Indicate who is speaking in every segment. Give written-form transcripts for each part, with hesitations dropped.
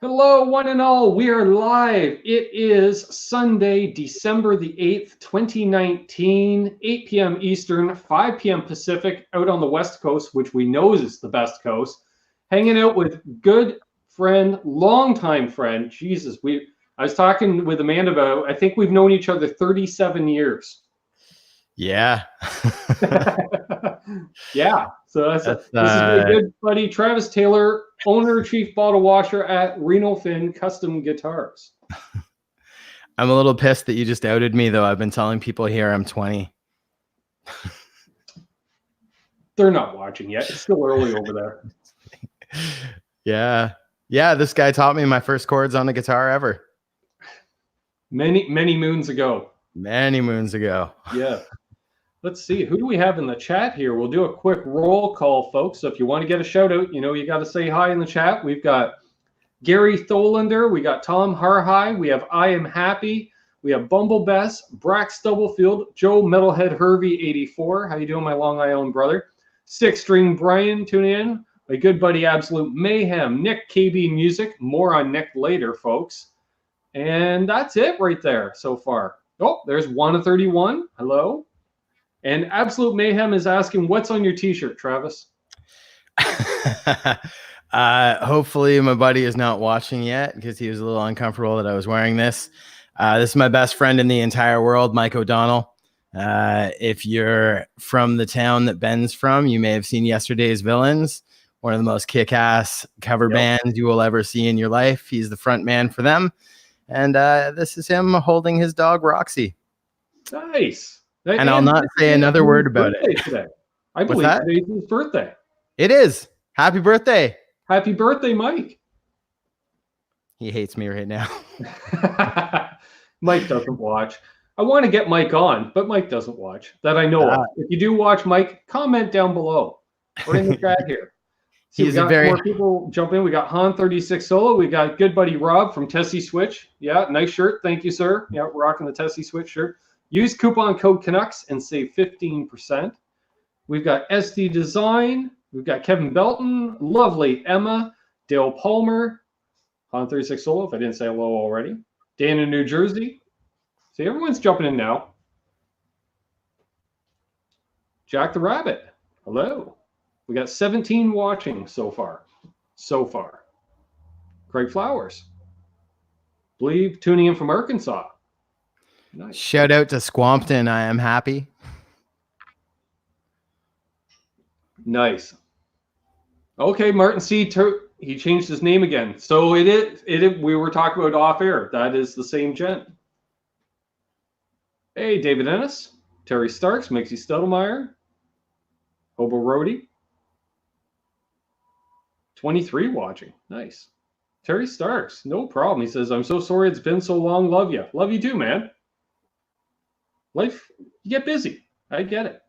Speaker 1: Hello, one and all. We are live. It is Sunday, December the 8th, 2019, 8 p.m. Eastern, 5 p.m. Pacific, out on the West Coast, which we know is the best coast, hanging out with good friend, longtime friend. Jesus, I was talking with Amanda about, I think we've known each other 37 years.
Speaker 2: Yeah.
Speaker 1: Yeah. So this is my good buddy, Travis Taylor, owner, chief bottle washer at Reno Fin Custom Guitars.
Speaker 2: I'm a little pissed that you just outed me, though. I've been telling people here I'm 20.
Speaker 1: They're not watching yet. It's still early over there.
Speaker 2: Yeah. Yeah, this guy taught me my first chords on a guitar ever.
Speaker 1: Many moons ago.
Speaker 2: Many moons ago.
Speaker 1: Yeah. Let's see. Who do we have in the chat here? We'll do a quick roll call, folks. So if you want to get a shout out, you got to say hi in the chat. We've got Gary Tholander. We got Tom Harhigh. We have I Am Happy. We have Bumblebess, Brack Stubblefield, Joe Metalhead Hervey 84. How you doing, my Long Island brother? Six String Brian tuning in. My good buddy Absolute Mayhem, Nick KB Music. More on Nick later, folks. And that's it right there so far. Oh, there's 1 of 31. Hello. And Absolute Mayhem is asking, what's on your t-shirt, Travis?
Speaker 2: Hopefully my buddy is not watching yet because he was a little uncomfortable that I was wearing this. This is my best friend in the entire world, Mike O'Donnell. If you're from the town that Ben's from, you may have seen Yesterday's Villains, one of the most kick-ass cover bands you will ever see in your life. He's the front man for them. And this is him holding his dog, Roxy.
Speaker 1: Nice.
Speaker 2: And I'll not say another word about it.
Speaker 1: Today. I believe today's his birthday.
Speaker 2: It is. Happy birthday.
Speaker 1: Happy birthday, Mike.
Speaker 2: He hates me right now.
Speaker 1: Mike doesn't watch. I want to get Mike on, but Mike doesn't watch that I know of. If you do watch, Mike, comment down below. Put in the chat here. See, we got more people jump in. We got Han 36 Solo. We got good buddy Rob from Tesi Switch. Yeah, nice shirt. Thank you, sir. Yeah, rocking the Tesi Switch shirt. Use coupon code Canucks and save 15%. We've got SD Design. We've got Kevin Belton. Lovely Emma. Dale Palmer. Han 36 Solo, if I didn't say hello already. Dan in New Jersey. See, everyone's jumping in now. Jack the Rabbit. Hello. We got 17 watching so far. Craig Flowers. Believe tuning in from Arkansas. Nice.
Speaker 2: Shout out to Squampton. I am happy.
Speaker 1: Nice. Okay, Martin C. He changed his name again. So it is. We were talking about off air. That is the same gent. Hey, David Ennis, Terry Starks, Mixie Studelmeyer, Hobo Roadie. 23 watching. Nice. Terry Starks, no problem. He says, I'm so sorry it's been so long. Love you. Love you too, man. Life, you get busy. I get it.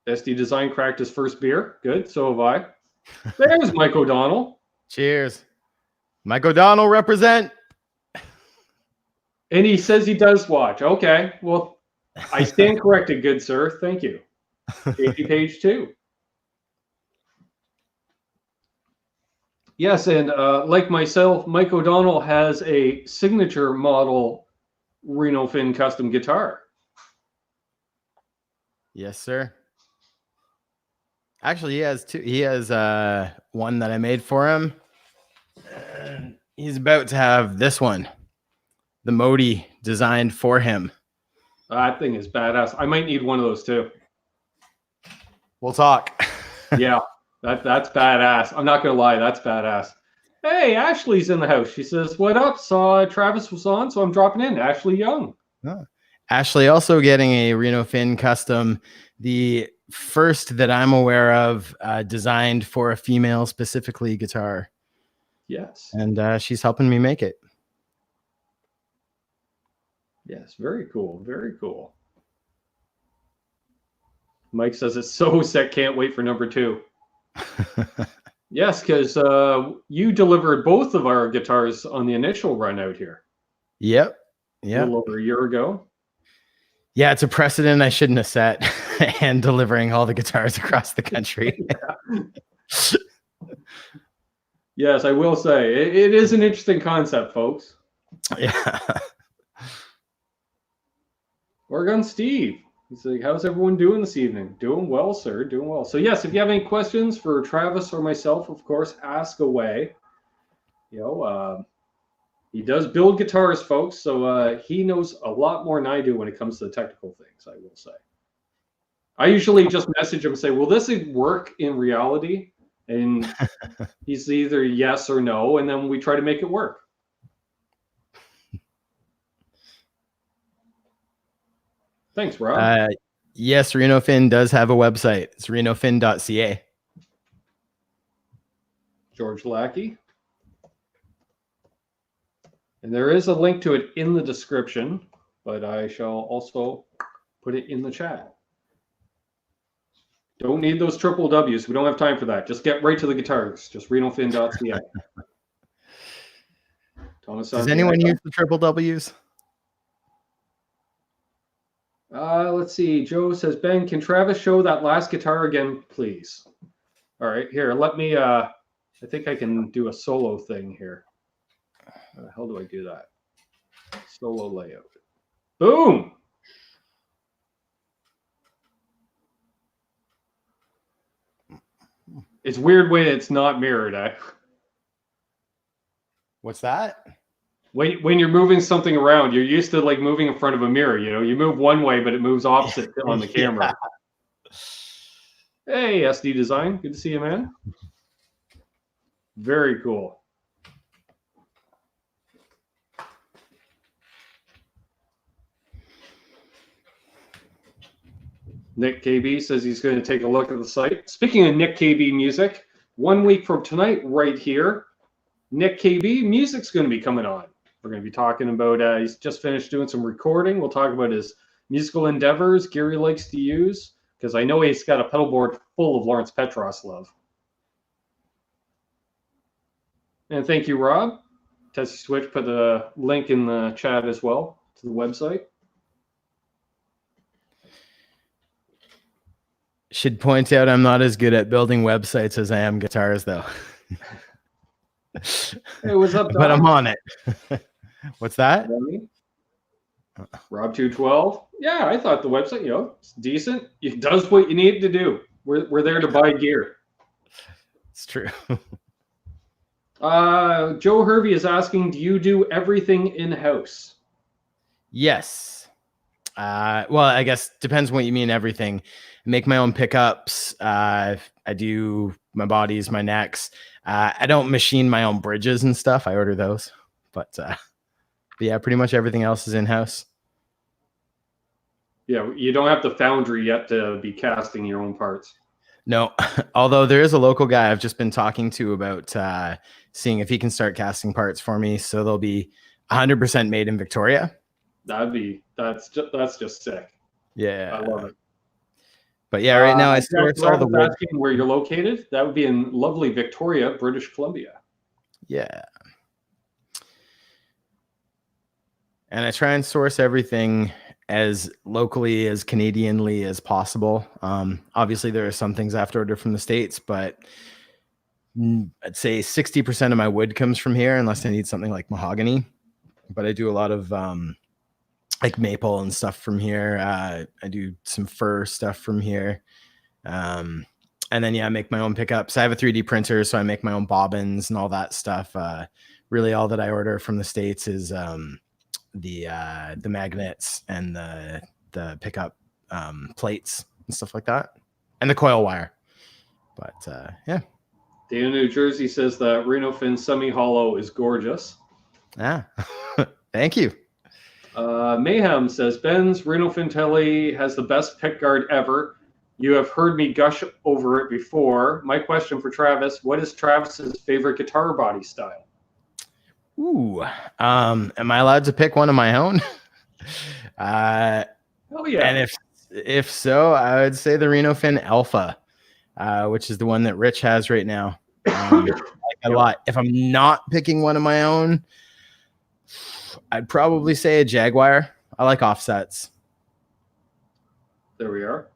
Speaker 1: SD Design cracked his first beer. Good, so have I. There's Mike O'Donnell.
Speaker 2: Cheers. Mike O'Donnell represent.
Speaker 1: And he says he does watch. Okay, well, I stand corrected, good sir. Thank you. Page 2. Yes, and like myself, Mike O'Donnell has a signature model Reno Fin Custom Guitar.
Speaker 2: Yes, sir. Actually, he has two. He has one that I made for him. He's about to have this one, the Modi, designed for him.
Speaker 1: That thing is badass. I might need one of those too.
Speaker 2: We'll talk.
Speaker 1: Yeah, that's badass. I'm not gonna lie, that's badass. Hey, Ashley's in the house. She says, "What up? Saw Travis was on, so I'm dropping in." Ashley Young.
Speaker 2: Oh. Ashley also getting a Reno Fin Custom, the first that I'm aware of, designed for a female specifically guitar.
Speaker 1: Yes.
Speaker 2: And she's helping me make it.
Speaker 1: Yes, very cool. Very cool. Mike says it's so sick. Can't wait for number 2. Yes, because you delivered both of our guitars on the initial run out here.
Speaker 2: Yep.
Speaker 1: Yeah. A little over a year ago.
Speaker 2: Yeah, it's a precedent I shouldn't have set, and delivering all the guitars across the country.
Speaker 1: Yes, I will say it is an interesting concept, folks.
Speaker 2: Yeah.
Speaker 1: Oregon Steve. He's like, how's everyone doing this evening? Doing well, sir. Doing well. So yes, if you have any questions for Travis or myself, of course, ask away. You know, he does build guitars, folks, so he knows a lot more than I do when it comes to the technical things, I will say. I usually just message him and say, will this work in reality? And he's either yes or no, and then we try to make it work. Thanks, Rob.
Speaker 2: Yes, Reno Finn does have a website. It's renofin.ca.
Speaker 1: George Lackey. And there is a link to it in the description, but I shall also put it in the chat. Don't need those triple W's. We don't have time for that. Just get right to the guitars. Just renofin.ca. Thomas,
Speaker 2: does anyone use the triple W's?
Speaker 1: Let's see. Joe says, Ben, can Travis show that last guitar again, please? All right, here. Let me. I think I can do a solo thing here. How do I do that? Solo layout. Boom. It's weird when it's not mirrored.
Speaker 2: What's that?
Speaker 1: When you're moving something around, you're used to like moving in front of a mirror. You know, you move one way, but it moves opposite on the camera. Yeah. Hey, SD Design, good to see you, man. Very cool. Nick KB says he's going to take a look at the site. Speaking of Nick KB music, 1 week from tonight, right here, Nick KB music's going to be coming on. We're going to be talking about, he's just finished doing some recording. We'll talk about his musical endeavors Gary likes to use, because I know he's got a pedal board full of Lawrence Petross love. And thank you, Rob. Tesi Switch put a link in the chat as well to the website.
Speaker 2: Should point out I'm not as good at building websites as I am guitars, though.
Speaker 1: Hey, what's up, Don?
Speaker 2: But I'm on it. What's that?
Speaker 1: Rob 212. Yeah, I thought the website, you know, it's decent. It does what you need to do. We're there to buy gear.
Speaker 2: It's true.
Speaker 1: Joe Hervey is asking, do you do everything in-house?
Speaker 2: Yes. Well, I guess depends what you mean everything. I make my own pickups. I do my bodies, my necks. I don't machine my own bridges and stuff. I order those. But yeah, pretty much everything else is in-house.
Speaker 1: Yeah, you don't have the foundry yet to be casting your own parts.
Speaker 2: No, although there is a local guy I've just been talking to about seeing if he can start casting parts for me. So they'll be 100% made in Victoria.
Speaker 1: That's just sick.
Speaker 2: Yeah,
Speaker 1: I love it.
Speaker 2: But yeah, right now I source all the wood.
Speaker 1: Asking where you're located. That would be in lovely Victoria, British Columbia.
Speaker 2: Yeah. And I try and source everything as locally, as Canadianly as possible. Obviously, there are some things I have to order from the States, but I'd say 60% of my wood comes from here, unless I need something like mahogany. But I do a lot of like maple and stuff from here. I do some fir stuff from here. And then, yeah, I make my own pickups. I have a 3D printer, so I make my own bobbins and all that stuff. Really, all that I order from the States is the magnets and the pickup plates and stuff like that, and the coil wire. But yeah.
Speaker 1: Dan, New Jersey says that Reno Fin semi-hollow is gorgeous.
Speaker 2: Yeah. Thank you.
Speaker 1: Mayhem says, Ben's Reno Fin Telly has the best pick guard ever. You have heard me gush over it before. My question for Travis, what is Travis's favorite guitar body style?
Speaker 2: Ooh, am I allowed to pick one of my own?
Speaker 1: Oh yeah.
Speaker 2: And if so, I would say the Reno Fin Alpha, which is the one that Rich has right now. I like a lot. If I'm not picking one of my own, I'd probably say a Jaguar. I like offsets.
Speaker 1: There we are.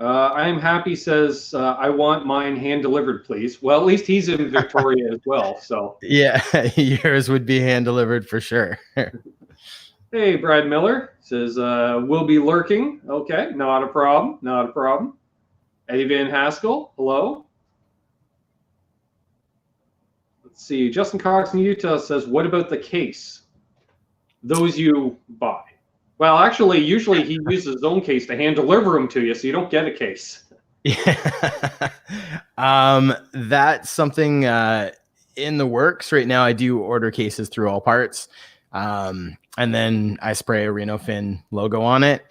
Speaker 1: I'm happy says, I want mine hand delivered, please. Well, at least he's in Victoria as well. So,
Speaker 2: Yeah, yours would be hand delivered for sure.
Speaker 1: hey, Brad Miller says, we'll be lurking. Okay, not a problem. Not a problem. Eddie Van Haskell, hello. Let's see. Justin Cox in Utah says, what about the case? Those you buy. Well, actually, usually he uses his own case to hand deliver them to you, so you don't get a case.
Speaker 2: Yeah. That's something in the works right now. I do order cases through All Parts, and then I spray a Reno Finn logo on it.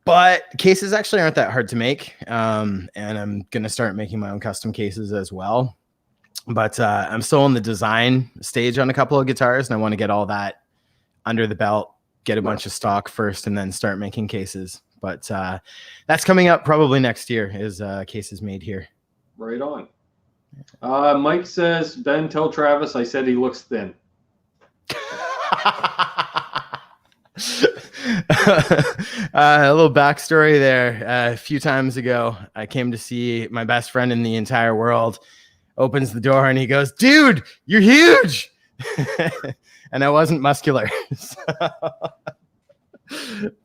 Speaker 2: But cases actually aren't that hard to make, and I'm gonna start making my own custom cases as well. But I'm still in the design stage on a couple of guitars, and I want to get all that under the belt, get a bunch of stock first, and then start making cases. But that's coming up probably next year, is cases made here.
Speaker 1: Right on. Mike says, Ben, tell Travis I said he looks thin.
Speaker 2: A little backstory there. A few times ago, I came to see my best friend in the entire world. Opens the door and he goes, dude, you're huge. And I wasn't muscular. So,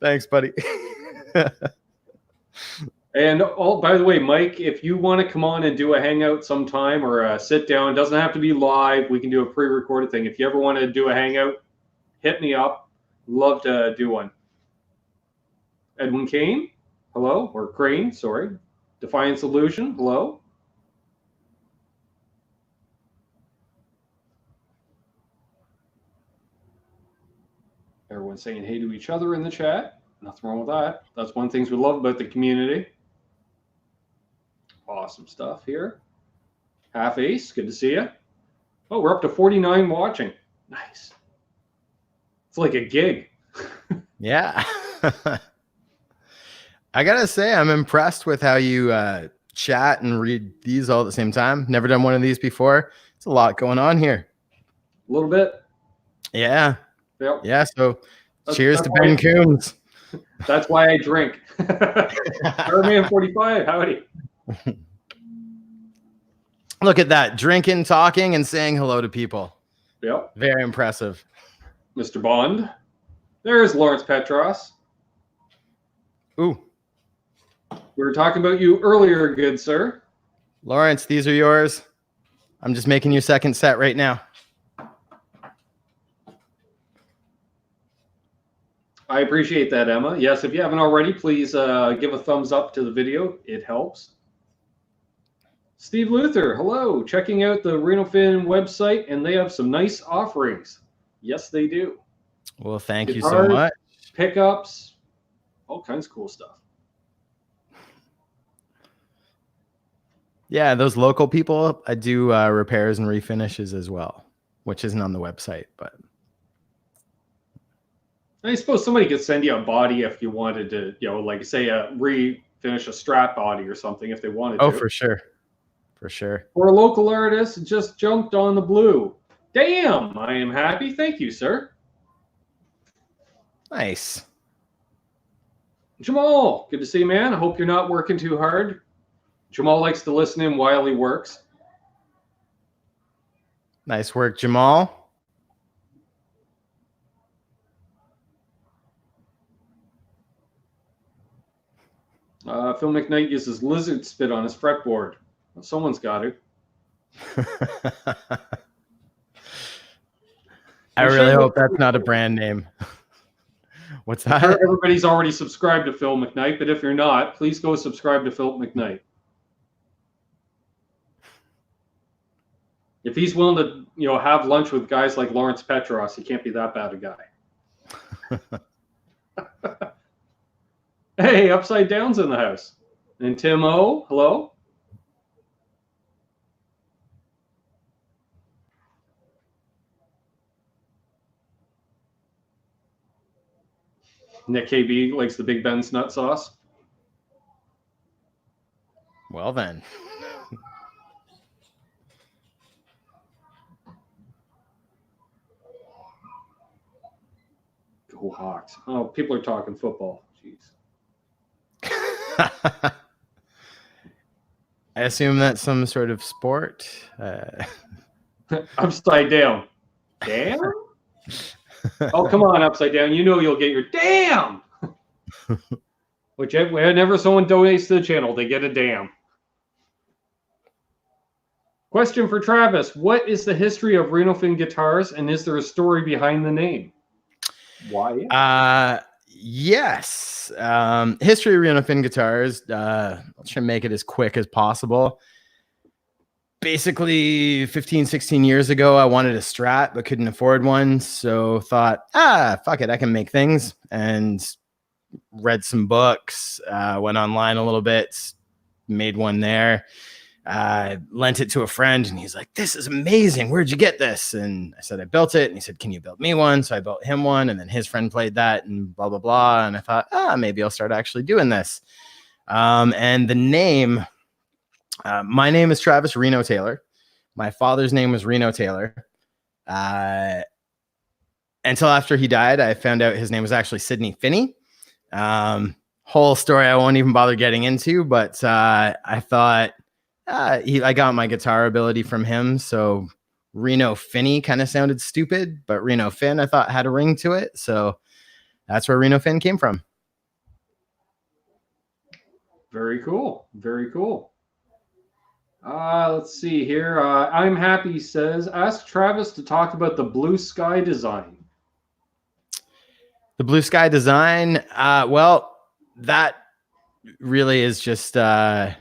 Speaker 2: thanks, buddy.
Speaker 1: And by the way, Mike, if you want to come on and do a hangout sometime or a sit down, it doesn't have to be live. We can do a pre-recorded thing. If you ever want to do a hangout, hit me up. Love to do one. Edwin Kane, hello, or Crane, sorry. Defiance Illusion, hello. Everyone's saying hey to each other in the chat. Nothing wrong with that. That's one of the things we love about the community. Awesome stuff here. Half Ace, good to see you. Oh, we're up to 49 watching. Nice. It's like a gig.
Speaker 2: Yeah. I gotta say, I'm impressed with how you chat and read these all at the same time. Never done one of these before. It's a lot going on here.
Speaker 1: A little bit.
Speaker 2: Yeah.
Speaker 1: Yep.
Speaker 2: Yeah. So cheers to Ben Coombs.
Speaker 1: That's why I drink. Starman 45, howdy.
Speaker 2: Look at that. Drinking, talking, and saying hello to people.
Speaker 1: Yep.
Speaker 2: Very impressive.
Speaker 1: Mr. Bond. There's Lawrence Petross.
Speaker 2: Ooh.
Speaker 1: We were talking about you earlier, good sir.
Speaker 2: Lawrence, these are yours. I'm just making your second set right now.
Speaker 1: I appreciate that, Emma. Yes, if you haven't already, please give a thumbs up to the video. It helps. Steve Luther, hello. Checking out the Reno Fin website, and they have some nice offerings. Yes, they do.
Speaker 2: Well, thank you
Speaker 1: Guitars,
Speaker 2: so much.
Speaker 1: Pickups, all kinds of cool stuff.
Speaker 2: Yeah, those local people, I do repairs and refinishes as well, which isn't on the website, but
Speaker 1: I suppose somebody could send you a body if you wanted to, like say refinish a strap body or something if they wanted to.
Speaker 2: Oh, for sure. For sure.
Speaker 1: For a local artist, just jumped on the blue. Damn, I am happy. Thank you, sir.
Speaker 2: Nice.
Speaker 1: Jamal, good to see you, man. I hope you're not working too hard. Jamal likes to listen in while he works.
Speaker 2: Nice work, Jamal.
Speaker 1: Phil McKnight uses lizard spit on his fretboard. Well, someone's got to.
Speaker 2: I really hope that's not a brand name. What's that?
Speaker 1: I'm sure everybody's already subscribed to Phil McKnight, but if you're not, please go subscribe to Phil McKnight. If he's willing to, have lunch with guys like Lawrence Petross, he can't be that bad a guy. Hey, Upside Down's in the house. And Tim O, hello. Nick KB likes the Big Ben's nut sauce.
Speaker 2: Well then.
Speaker 1: Go Hawks. Oh, people are talking football. Jeez.
Speaker 2: I assume that's some sort of sport.
Speaker 1: Upside down. Damn? Oh, come on, upside down. You know you'll get your damn. Whenever someone donates to the channel, they get a damn. Question for Travis. What is the history of Reno Fin Guitars, and is there a story behind the name? Why?
Speaker 2: Yes. History of Reno Fin Guitars. I'll try to make it as quick as possible. Basically 15, 16 years ago, I wanted a Strat, but couldn't afford one. So thought, fuck it, I can make things. And read some books, went online a little bit, made one there. Lent it to a friend, and he's like, this is amazing. Where'd you get this? And I said, I built it. And he said, can you build me one? So I built him one, and then his friend played that and blah, blah, blah. And I thought, maybe I'll start actually doing this. And the name, my name is Travis Reno Taylor. My father's name was Reno Taylor. Until after he died, I found out his name was actually Sidney Finney. Whole story I won't even bother getting into, but I thought I got my guitar ability from him. So Reno Finney kind of sounded stupid, but Reno Finn I thought had a ring to it. So that's where Reno Finn came from.
Speaker 1: Very cool. Very cool. Let's see here. I'm Happy says, ask Travis to talk about the blue sky design.
Speaker 2: The blue sky design. Well, that really is just the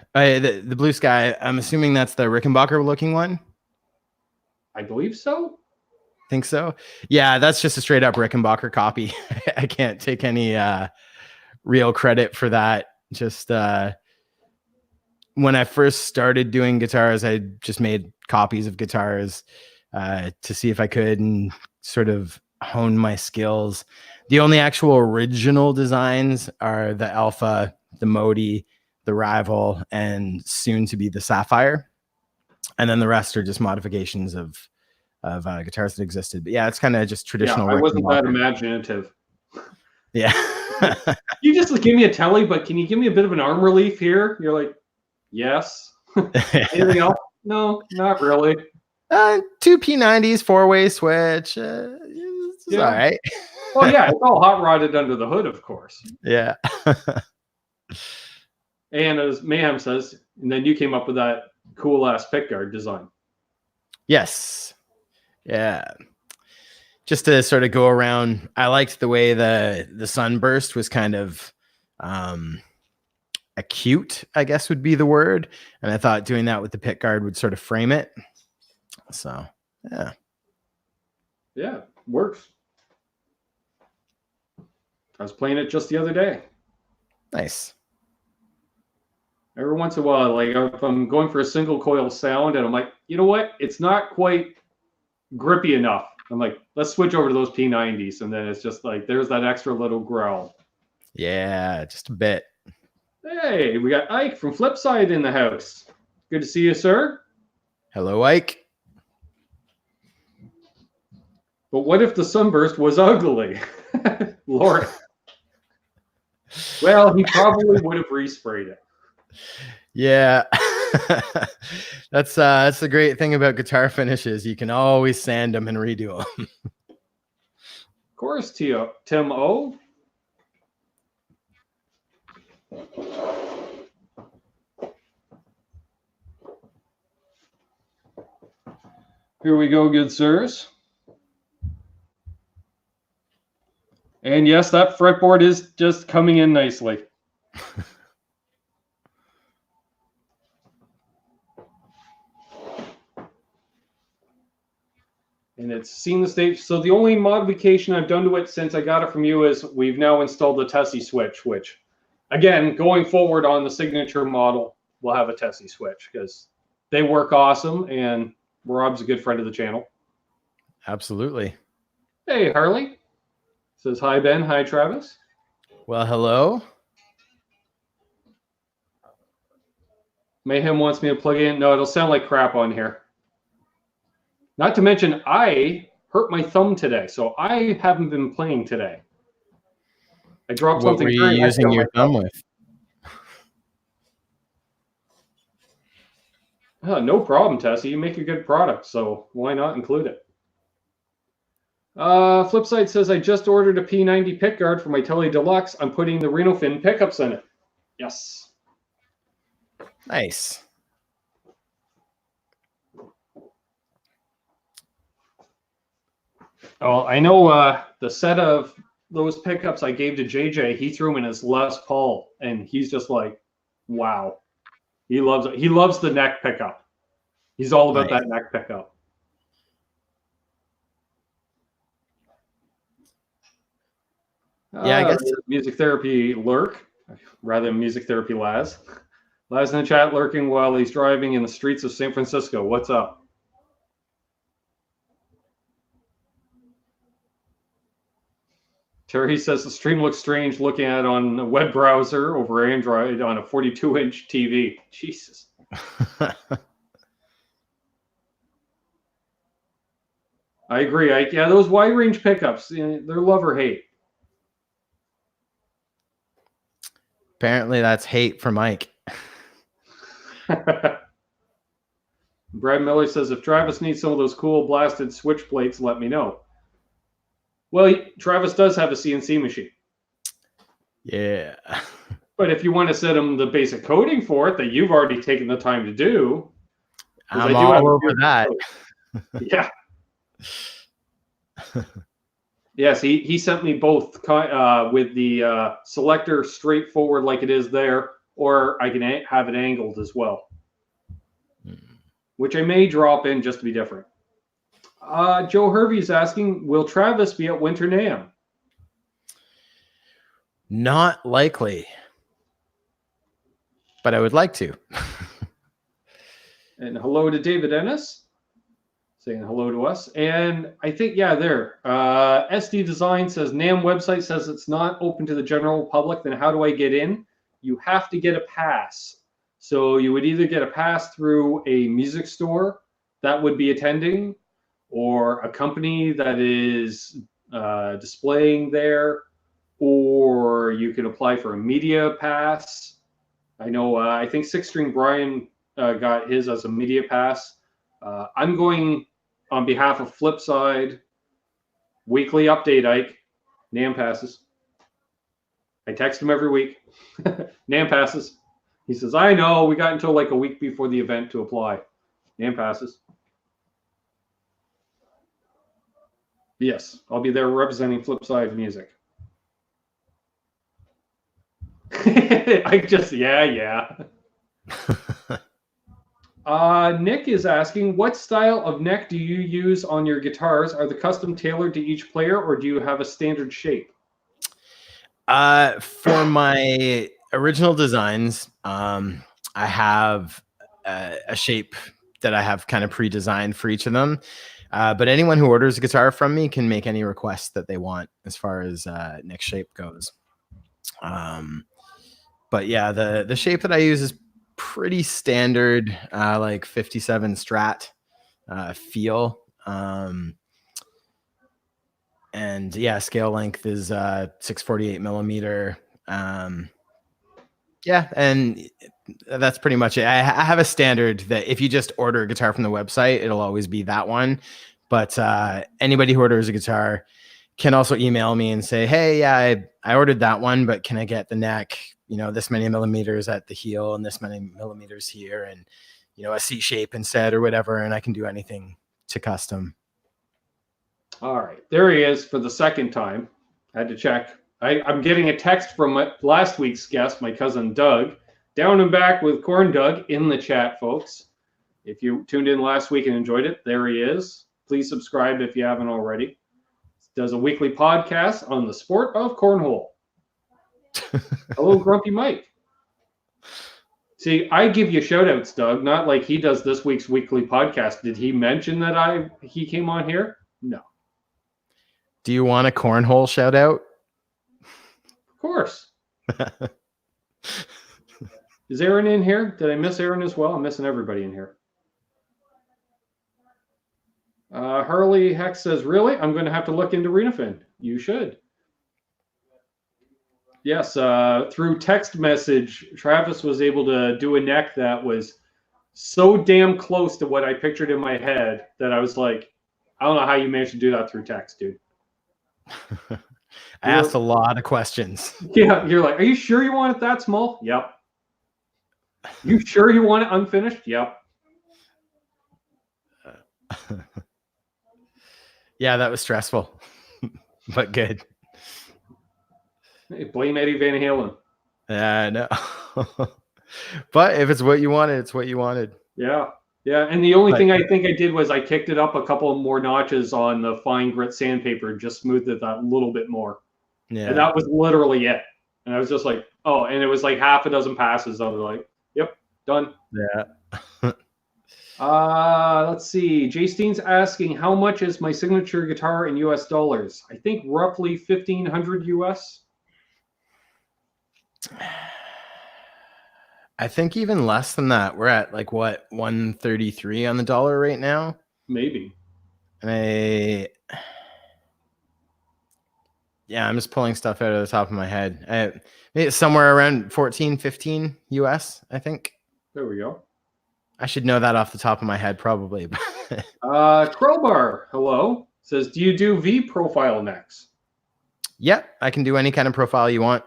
Speaker 2: blue sky. I'm assuming that's the Rickenbacker looking one.
Speaker 1: I believe so.
Speaker 2: Think so. Yeah, that's just a straight up Rickenbacker copy. I can't take any real credit for that. Just when I first started doing guitars, I just made copies of guitars to see if I could and sort of hone my skills. The only actual original designs are the Alpha, the Modi, the Rival, and soon to be the Sapphire. And then the rest are just modifications of guitars that existed. But yeah, it's kind of just traditional.
Speaker 1: Yeah, I wasn't that imaginative.
Speaker 2: Yeah.
Speaker 1: You just give me a telly, but can you give me a bit of an arm relief here? You're like, yes. Anything else? No, not really.
Speaker 2: 2 P90s, 4-way switch. It's all right.
Speaker 1: Well, yeah, it's all hot rodded under the hood, of course.
Speaker 2: Yeah.
Speaker 1: And as Mayhem says, and then you came up with that cool ass pickguard design.
Speaker 2: Yes. Yeah. Just to sort of go around, I liked the way the sunburst was kind of acute, I guess would be the word. And I thought doing that with the pickguard would sort of frame it. So, yeah.
Speaker 1: Yeah, works. I was playing it just the other day.
Speaker 2: Nice.
Speaker 1: Every once in a while, like if I'm going for a single coil sound and I'm like, you know what? It's not quite grippy enough. I'm like, let's switch over to those P90s. And then it's just like, there's that extra little growl.
Speaker 2: Yeah, just a bit.
Speaker 1: Hey, we got Ike from Flipside in the house. Good to see you, sir.
Speaker 2: Hello, Ike.
Speaker 1: But what if the sunburst was ugly? Lord. Well, he probably would have resprayed it.
Speaker 2: Yeah. That's the great thing about guitar finishes. You can always sand them and redo them.
Speaker 1: Of course, Tim O. Here we go, good sirs. And yes, that fretboard is just coming in nicely. And it's seen the stage. So the only modification I've done to it since I got it from you is we've now installed the Tesi Switch, which, again, going forward on the signature model, we'll have a Tesi Switch because they work awesome, and Rob's a good friend of the channel.
Speaker 2: Absolutely.
Speaker 1: Hey, Harley. Says, hi, Ben. Hi, Travis.
Speaker 2: Well, hello.
Speaker 1: Mayhem wants me to plug in. No, it'll sound like crap on here. Not to mention, I hurt my thumb today, so I haven't been playing today. I dropped something.
Speaker 2: What were you using your thumb with?
Speaker 1: No problem, Tesi. You make a good product, so why not include it? Flipside says, I just ordered a P90 pickguard for my Tele Deluxe. I'm putting the Reno Fin pickups in it. Yes.
Speaker 2: Nice.
Speaker 1: Oh, I know the set of those pickups I gave to JJ, he threw them in his Les Paul, and he's just like, wow. He loves it. He loves the neck pickup. He's all about
Speaker 2: Nice.
Speaker 1: that neck pickup.
Speaker 2: Yeah, I guess.
Speaker 1: Music therapy lurk rather than music therapy Laz. Laz in the chat lurking while he's driving in the streets of San Francisco. What's up? Terry says the stream looks strange looking at it on a web browser over Android on a 42-inch TV. Jesus. I agree. Yeah, those wide range pickups, they're love or hate.
Speaker 2: Apparently, that's hate for Mike.
Speaker 1: Brad Miller says, if Travis needs some of those cool blasted switch plates, let me know. Well, Travis does have a CNC machine.
Speaker 2: Yeah.
Speaker 1: But if you want to set him the basic coding for it that you've already taken the time to do,
Speaker 2: I'm all over that.
Speaker 1: Yeah. Yes, he sent me both with the selector straightforward like it is there, or I can have it angled as well, which I may drop in just to be different. Joe Hervey's asking, will Travis be at Winter NAMM?
Speaker 2: Not likely, but I would like to.
Speaker 1: And hello to David Ennis, saying hello to us. And I think, yeah, there. SD Design says, NAMM website says it's not open to the general public. Then how do I get in? You have to get a pass. So you would either get a pass through a music store that would be attending, or a company that is displaying there, or you can apply for a media pass. I know, I think Six String Brian got his as a media pass. I'm going on behalf of Flipside, weekly update, Ike, NAMM passes. I text him every week. NAMM passes. He says, I know, we got until like a week before the event to apply. NAMM passes. Yes, I'll be there representing Flipside Music. I just, yeah. Nick is asking, what style of neck do you use on your guitars? Are the custom tailored to each player, or do you have a standard shape?
Speaker 2: For my original designs, I have a shape that I have kind of pre-designed for each of them. But anyone who orders a guitar from me can make any request that they want as far as neck shape goes. But yeah, the shape that I use is pretty standard, like 57 Strat feel. And yeah, scale length is 648 millimeter. Yeah, and that's pretty much it. I have a standard that if you just order a guitar from the website, it'll always be that one. But anybody who orders a guitar can also email me and say, hey, yeah, I ordered that one, but can I get the neck, this many millimeters at the heel and this many millimeters here, and, a C shape instead or whatever. And I can do anything to custom.
Speaker 1: All right, there he is for the second time. I had to check. I'm getting a text from last week's guest, my cousin Doug. Down and back with Corn Doug in the chat, folks. If you tuned in last week and enjoyed it, there he is. Please subscribe if you haven't already. Does a weekly podcast on the sport of cornhole. Hello, Grumpy Mike. See, I give you shout outs, Doug, not like he does this week's weekly podcast. Did he mention that he came on here? No.
Speaker 2: Do you want a cornhole shout out?
Speaker 1: Of course. Is Aaron in here? Did I miss Aaron as well? I'm missing everybody in here. Harley Hex says, really? I'm going to have to look into Reno Fin. You should. Yes, through text message, Travis was able to do a neck that was so damn close to what I pictured in my head that I was like, I don't know how you managed to do that through text, dude.
Speaker 2: I asked a lot of questions.
Speaker 1: Yeah, you're like, are you sure you want it that small? Yep. You sure you want it unfinished? Yep.
Speaker 2: Yeah, that was stressful, but good.
Speaker 1: Hey, blame Eddie Van Halen.
Speaker 2: No. But if it's what you wanted, it's what you wanted.
Speaker 1: Yeah. Yeah. And the only thing I think I did was I kicked it up a couple more notches on the fine grit sandpaper, just smoothed it a little bit more.
Speaker 2: Yeah.
Speaker 1: And that was literally it. And I was just like, oh, and it was like half a dozen passes. I was like, yep, done.
Speaker 2: Yeah.
Speaker 1: Let's see. Jay Steen's asking, how much is my signature guitar in US dollars? I think roughly 1,500 US.
Speaker 2: I think even less than that. We're at like what, 133 on the dollar right now?
Speaker 1: Maybe.
Speaker 2: And I'm just pulling stuff out of the top of my head. It's somewhere around 14, 15 US, I think.
Speaker 1: There we go.
Speaker 2: I should know that off the top of my head, probably.
Speaker 1: Crowbar, hello, says, do you do V profile necks?
Speaker 2: Yep, I can do any kind of profile you want.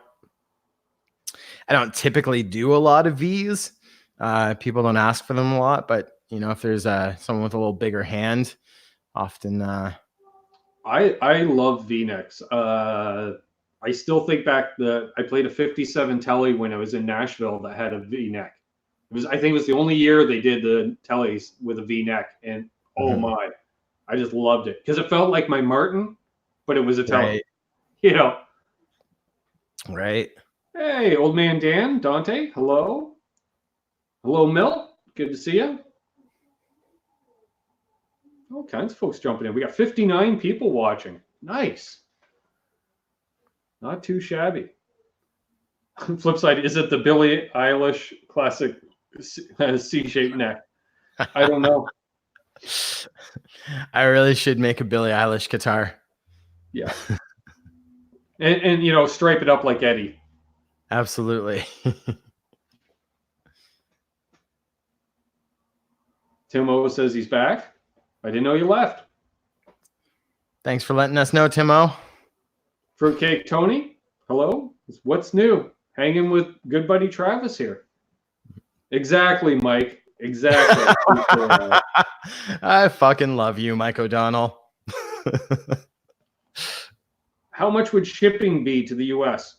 Speaker 2: I don't typically do a lot of Vs. People don't ask for them a lot, but you know, if there's someone with a little bigger hand, often.
Speaker 1: I love V necks. I still think back that I played a 57 Telly when I was in Nashville that had a V neck. I think it was the only year they did the Tellys with a V neck, and oh my, I just loved it because it felt like my Martin, but it was a Telly.
Speaker 2: Right.
Speaker 1: You know.
Speaker 2: Right.
Speaker 1: Hey, old man Dan, Dante, hello. Hello, Milt. Good to see you. All kinds of folks jumping in. We got 59 people watching. Nice. Not too shabby. Flipside, is it the Billie Eilish classic C-shaped neck? I don't know.
Speaker 2: I really should make a Billie Eilish guitar.
Speaker 1: Yeah. and you know, stripe it up like Eddie.
Speaker 2: Absolutely.
Speaker 1: Timo says he's back. I didn't know you left.
Speaker 2: Thanks for letting us know, Timo.
Speaker 1: Fruitcake Tony, hello. What's new? Hanging with good buddy Travis here. Exactly, Mike. Exactly.
Speaker 2: I fucking love you, Mike O'Donnell.
Speaker 1: How much would shipping be to the US?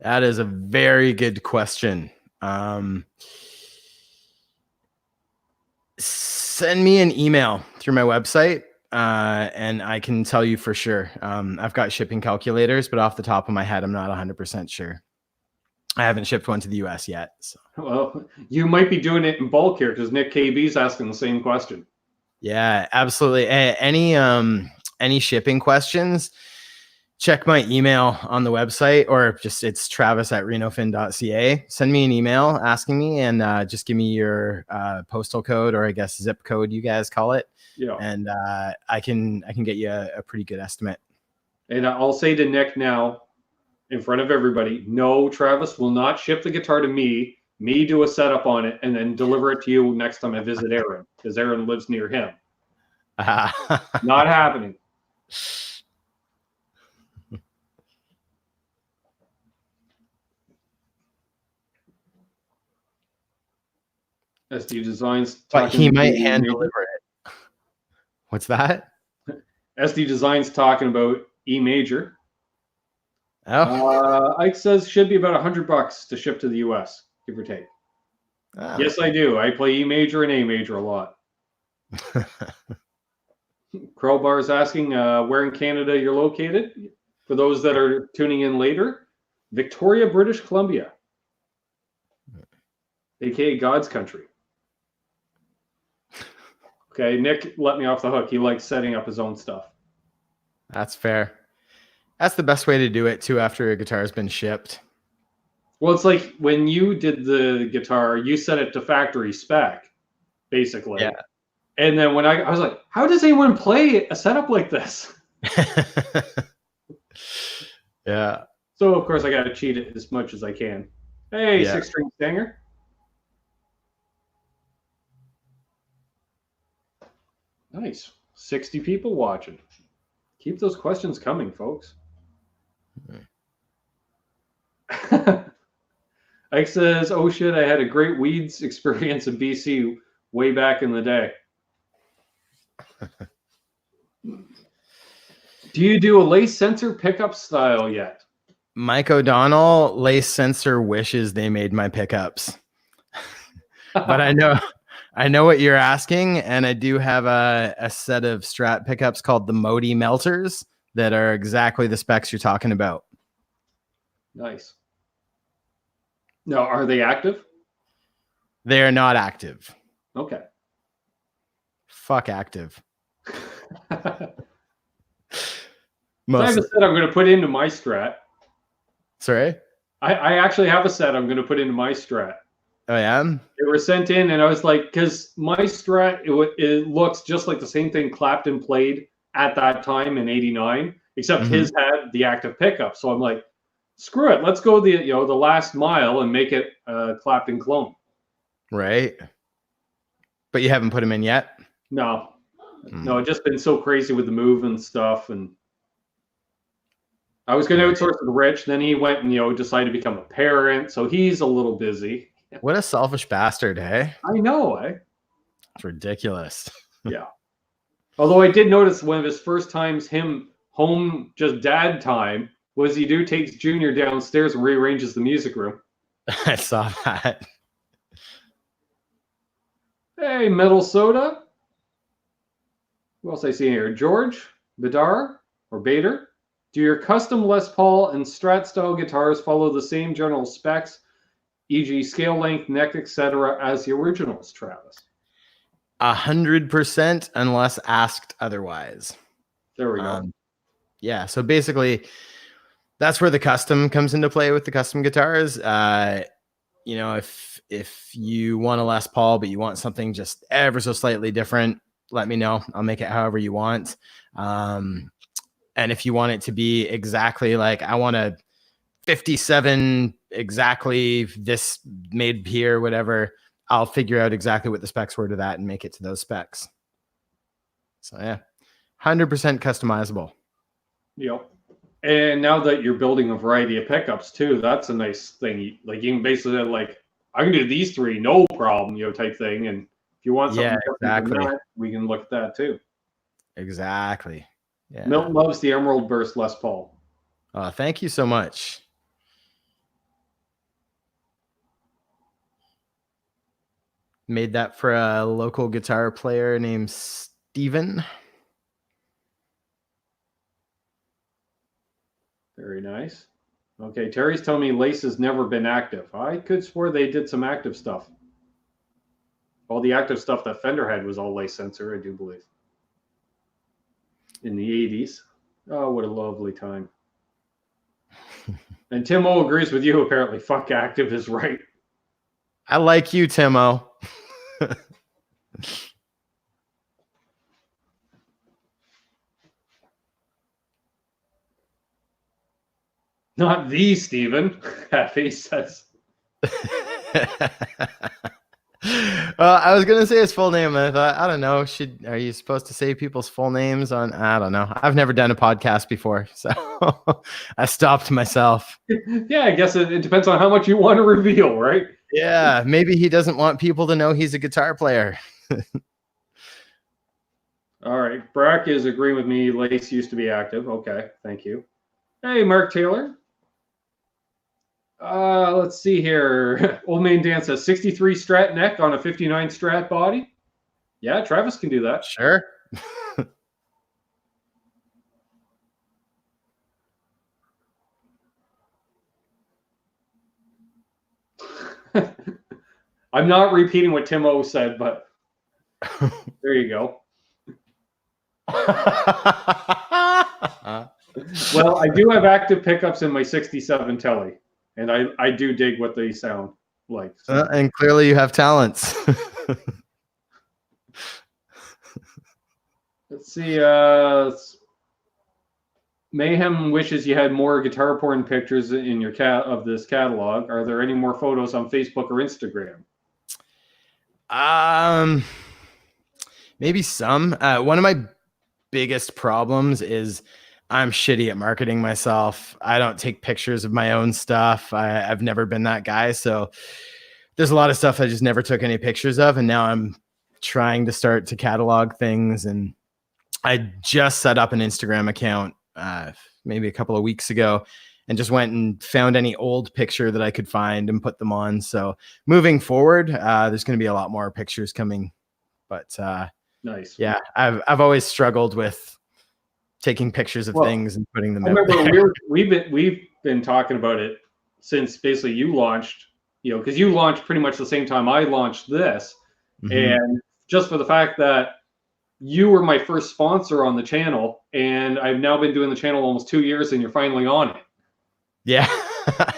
Speaker 2: That is a very good question. Send me an email through my website, and I can tell you for sure. I've got shipping calculators, but off the top of my head, I'm not 100% sure. I haven't shipped one to the US yet. So.
Speaker 1: Well, you might be doing it in bulk here because Nick KB's asking the same question.
Speaker 2: Yeah, absolutely. Any shipping questions? Check my email on the website, or just it's travis@renofin.ca. Send me an email asking me, and just give me your postal code, or I guess zip code you guys call it.
Speaker 1: Yeah.
Speaker 2: And I can get you a pretty good estimate.
Speaker 1: And I'll say to Nick now, in front of everybody, no, Travis will not ship the guitar to me do a setup on it, and then deliver it to you next time I visit Aaron, because Aaron lives near him. Not happening. SD Designs,
Speaker 2: but he might hand deliver it. What's that?
Speaker 1: SD Designs talking about E major.
Speaker 2: Oh.
Speaker 1: Ike says should be about $100 to ship to the US, give or take. Oh. Yes, I do. I play E major and A major a lot. Crowbar is asking where in Canada you're located. For those that are tuning in later, Victoria, British Columbia, aka God's country. Okay, Nick let me off the hook. He likes setting up his own stuff.
Speaker 2: That's fair. That's the best way to do it too after a guitar has been shipped.
Speaker 1: Well, it's like when you did the guitar, you set it to factory spec, basically. Yeah. And then when I was like, how does anyone play a setup like this?
Speaker 2: Yeah.
Speaker 1: So, of course, I got to cheat it as much as I can. Hey, yeah. 6-string Stanger. Nice. 60 people watching. Keep those questions coming, folks. Ike says, oh shit, I had a great weeds experience in BC way back in the day. Do you do a lace sensor pickup style yet?
Speaker 2: Mike O'Donnell, lace sensor wishes they made my pickups. But I know what you're asking, and I do have a set of Strat pickups called the Modi Melters that are exactly the specs you're talking about.
Speaker 1: Nice. Now, are they active?
Speaker 2: They are not active.
Speaker 1: Okay.
Speaker 2: Fuck active.
Speaker 1: I have a set I'm going to put into my Strat.
Speaker 2: Sorry?
Speaker 1: I actually have a set I'm going to put into my Strat.
Speaker 2: Oh, yeah?
Speaker 1: They were sent in, and I was like, because my Strat, it looks just like the same thing Clapton played at that time in '89, except his had the active pickup. So I'm like, screw it, let's go the last mile and make it a Clapton clone.
Speaker 2: Right. But you haven't put them in yet?
Speaker 1: No. No, it's just been so crazy with the move and stuff, and I was going to outsource it to Rich. Then he went and decided to become a parent, so he's a little busy.
Speaker 2: What a selfish bastard, hey?
Speaker 1: I know, eh?
Speaker 2: It's ridiculous.
Speaker 1: Yeah. Although I did notice one of his first times, him home just dad time, was he takes Junior downstairs and rearranges the music room.
Speaker 2: I saw that.
Speaker 1: Hey, Metal Soda. Who else I see here? George, Badar, or Bader. Do your custom Les Paul and Strat style guitars follow the same general specs, e.g. scale length, neck, etc., as the originals, Travis?
Speaker 2: 100% unless asked otherwise.
Speaker 1: There we go.
Speaker 2: Yeah, so basically that's where the custom comes into play with the custom guitars. If you want a Les Paul, but you want something just ever so slightly different, let me know. I'll make it however you want. And if you want it to be exactly like, I want a 57 exactly this made here, whatever, I'll figure out exactly what the specs were to that and make it to those specs. So yeah, 100% customizable.
Speaker 1: Yep. And now that you're building a variety of pickups too, that's a nice thing. Like you can basically I can do these three, no problem, type thing. And if you want something
Speaker 2: exactly,
Speaker 1: that, we can look at that too.
Speaker 2: Exactly. Yeah.
Speaker 1: Milton loves the Emerald Burst Les Paul.
Speaker 2: Thank you so much. Made that for a local guitar player named Steven.
Speaker 1: Very nice. Okay, Terry's telling me Lace has never been active. I could swear they did some active stuff. All the active stuff that Fender had was all lace sensor, I do believe. In the 80s. Oh, what a lovely time. And Timo agrees with you, apparently. Fuck active is right.
Speaker 2: I like you, Timo.
Speaker 1: Not the Steven, Cafe says.
Speaker 2: I was gonna say his full name, and I thought, I don't know, are you supposed to say people's full names on? I don't know. I've never done a podcast before, so I stopped myself.
Speaker 1: Yeah, I guess it depends on how much you want to reveal, right?
Speaker 2: Yeah, maybe he doesn't want people to know he's a guitar player.
Speaker 1: All right, Brack is agreeing with me. Lace used to be active. Okay, thank you. Hey, Mark Taylor. Let's see here. Old Man Dan says 63 Strat neck on a 59 Strat body. Yeah, Travis can do that.
Speaker 2: Sure.
Speaker 1: I'm not repeating what Timo said, but there you go. Well, I do have active pickups in my 67 Telly, and I do dig what they sound like. So.
Speaker 2: And clearly you have talents.
Speaker 1: Let's see. Mayhem wishes you had more guitar porn pictures in your of this catalog. Are there any more photos on Facebook or Instagram?
Speaker 2: Maybe some. One of my biggest problems is I'm shitty at marketing myself. I don't take pictures of my own stuff. I've never been that guy. So there's a lot of stuff I just never took any pictures of. And now I'm trying to start to catalog things. And I just set up an Instagram account maybe a couple of weeks ago and just went and found any old picture that I could find and put them on. So moving forward, there's going to be a lot more pictures coming. But
Speaker 1: nice.
Speaker 2: Yeah, I've always struggled with taking pictures of things and putting them
Speaker 1: I
Speaker 2: out
Speaker 1: remember
Speaker 2: there.
Speaker 1: we've been talking about it since basically you launched, because you launched pretty much the same time I launched this. And just for the fact that you were my first sponsor on the channel, and I've now been doing the channel almost 2 years, and you're finally on it.
Speaker 2: Yeah.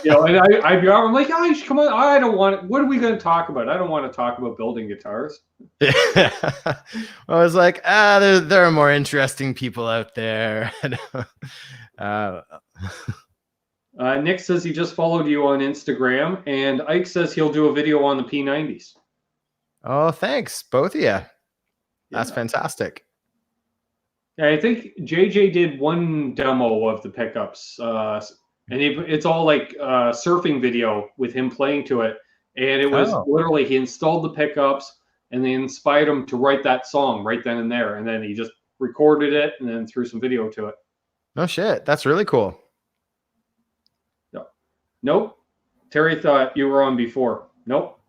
Speaker 1: And I'm like, oh, you should come on. I don't want it. What are we going to talk about? I don't want to talk about building guitars.
Speaker 2: I was like, there are more interesting people out there.
Speaker 1: Nick says he just followed you on Instagram, and Ike says he'll do a video on the P90s.
Speaker 2: Oh, thanks, both of you. That's fantastic.
Speaker 1: Yeah, I think JJ did one demo of the pickups, and it's all like surfing video with him playing to it. And it was literally, he installed the pickups and they inspired him to write that song right then and there. And then he just recorded it and then threw some video to it.
Speaker 2: No shit. That's really cool.
Speaker 1: Nope. Terry thought you were on before. Nope.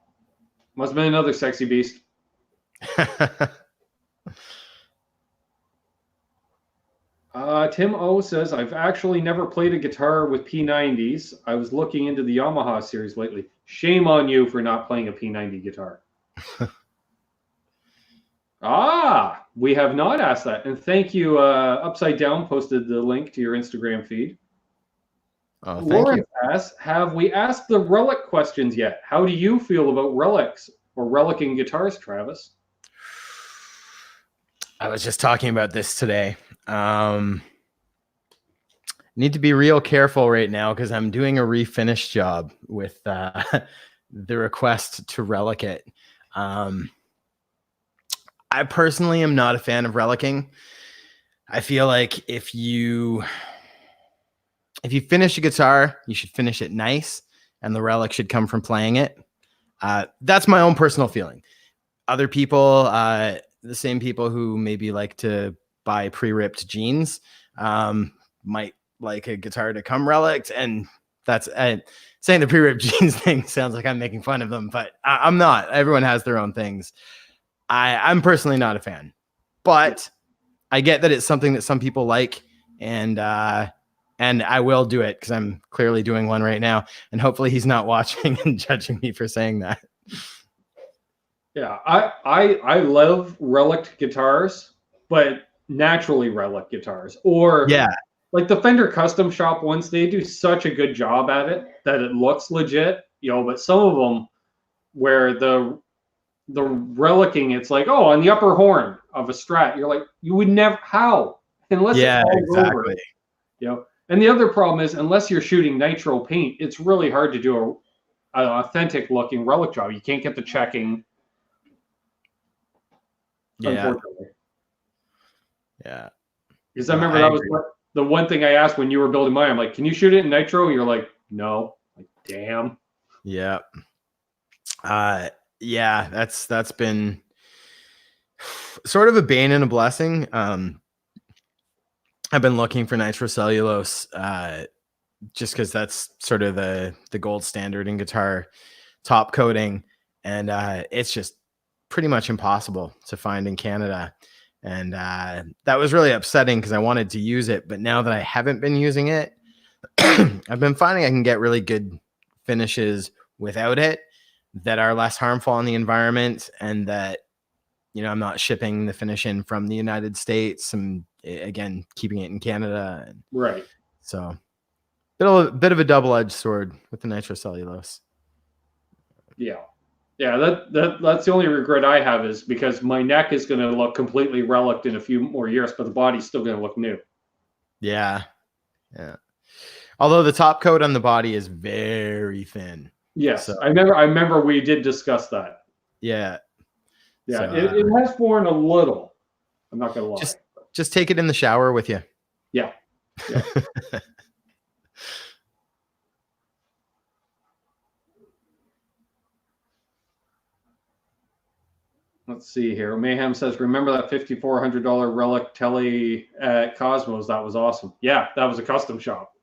Speaker 1: Must have been another sexy beast. Tim O says, I've actually never played a guitar with P90s. I was looking into the Yamaha series lately. Shame on you for not playing a P90 guitar. We have not asked that. And thank you. Upside Down posted the link to your Instagram feed.
Speaker 2: Oh, thank
Speaker 1: Lawrence
Speaker 2: you.
Speaker 1: asks, have we asked the Relic questions yet? How do you feel about Relics or Relicing guitars, Travis?
Speaker 2: I was just talking about this today. Need to be real careful right now because I'm doing a refinish job with the request to relic it. I personally am not a fan of relicking. I feel like if you finish a guitar, you should finish it nice, and the relic should come from playing it. That's my own personal feeling. Other people, the same people who maybe like to buy pre-ripped jeans, might like a guitar to come relic, and that's saying the pre-ripped jeans thing sounds like I'm making fun of them, but I'm not. Everyone has their own things. I'm personally not a fan, but I get that it's something that some people like, and I will do it because I'm clearly doing one right now, and hopefully he's not watching and judging me for saying that.
Speaker 1: Yeah, I love relic guitars, but naturally relic guitars, or like the Fender Custom Shop ones, they do such a good job at it that it looks legit, but some of them where the relicking, it's like, on the upper horn of a Strat, you're like, you would never, how? Unless it falls over. And the other problem is, unless you're shooting nitro paint, it's really hard to do an authentic looking relic job. You can't get the checking. Unfortunately. Yeah. Because I remember that was the one thing I asked when you were building mine. I'm like, can you shoot it in nitro? You're like, no. Like, damn.
Speaker 2: Yeah. Yeah, that's been sort of a bane and a blessing. I've been looking for nitrocellulose just because that's sort of the gold standard in guitar top coating, and it's just pretty much impossible to find in Canada. And that was really upsetting because I wanted to use it, but now that I haven't been using it, I've been finding I can get really good finishes without it that are less harmful on the environment, and that, I'm not shipping the finish in from the United States, and again, keeping it in Canada.
Speaker 1: Right.
Speaker 2: So bit of a double-edged sword with the nitrocellulose.
Speaker 1: Yeah. Yeah, that's the only regret I have, is because my neck is going to look completely relicked in a few more years, but the body's still going to look new.
Speaker 2: Yeah. Yeah. Although the top coat on the body is very thin.
Speaker 1: Yes. So, I remember we did discuss that.
Speaker 2: Yeah.
Speaker 1: Yeah,
Speaker 2: So,
Speaker 1: it has worn a little. I'm not gonna lie.
Speaker 2: Just take it in the shower with you.
Speaker 1: Yeah. Yeah. Let's see here. Mayhem says, remember that $5,400 Relic Tele at Cosmos? That was awesome. Yeah, that was a custom shop.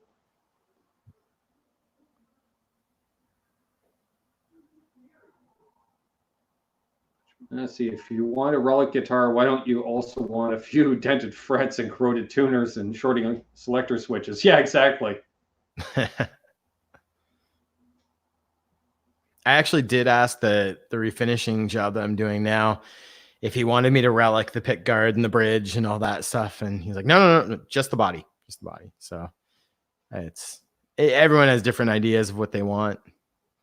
Speaker 1: Let's see. If you want a Relic guitar, why don't you also want a few dented frets and corroded tuners and shorting selector switches? Yeah, exactly.
Speaker 2: I actually did ask the refinishing job that I'm doing now if he wanted me to relic the pick guard and the bridge and all that stuff, and he's like, no, just the body, just the body. So everyone has different ideas of what they want,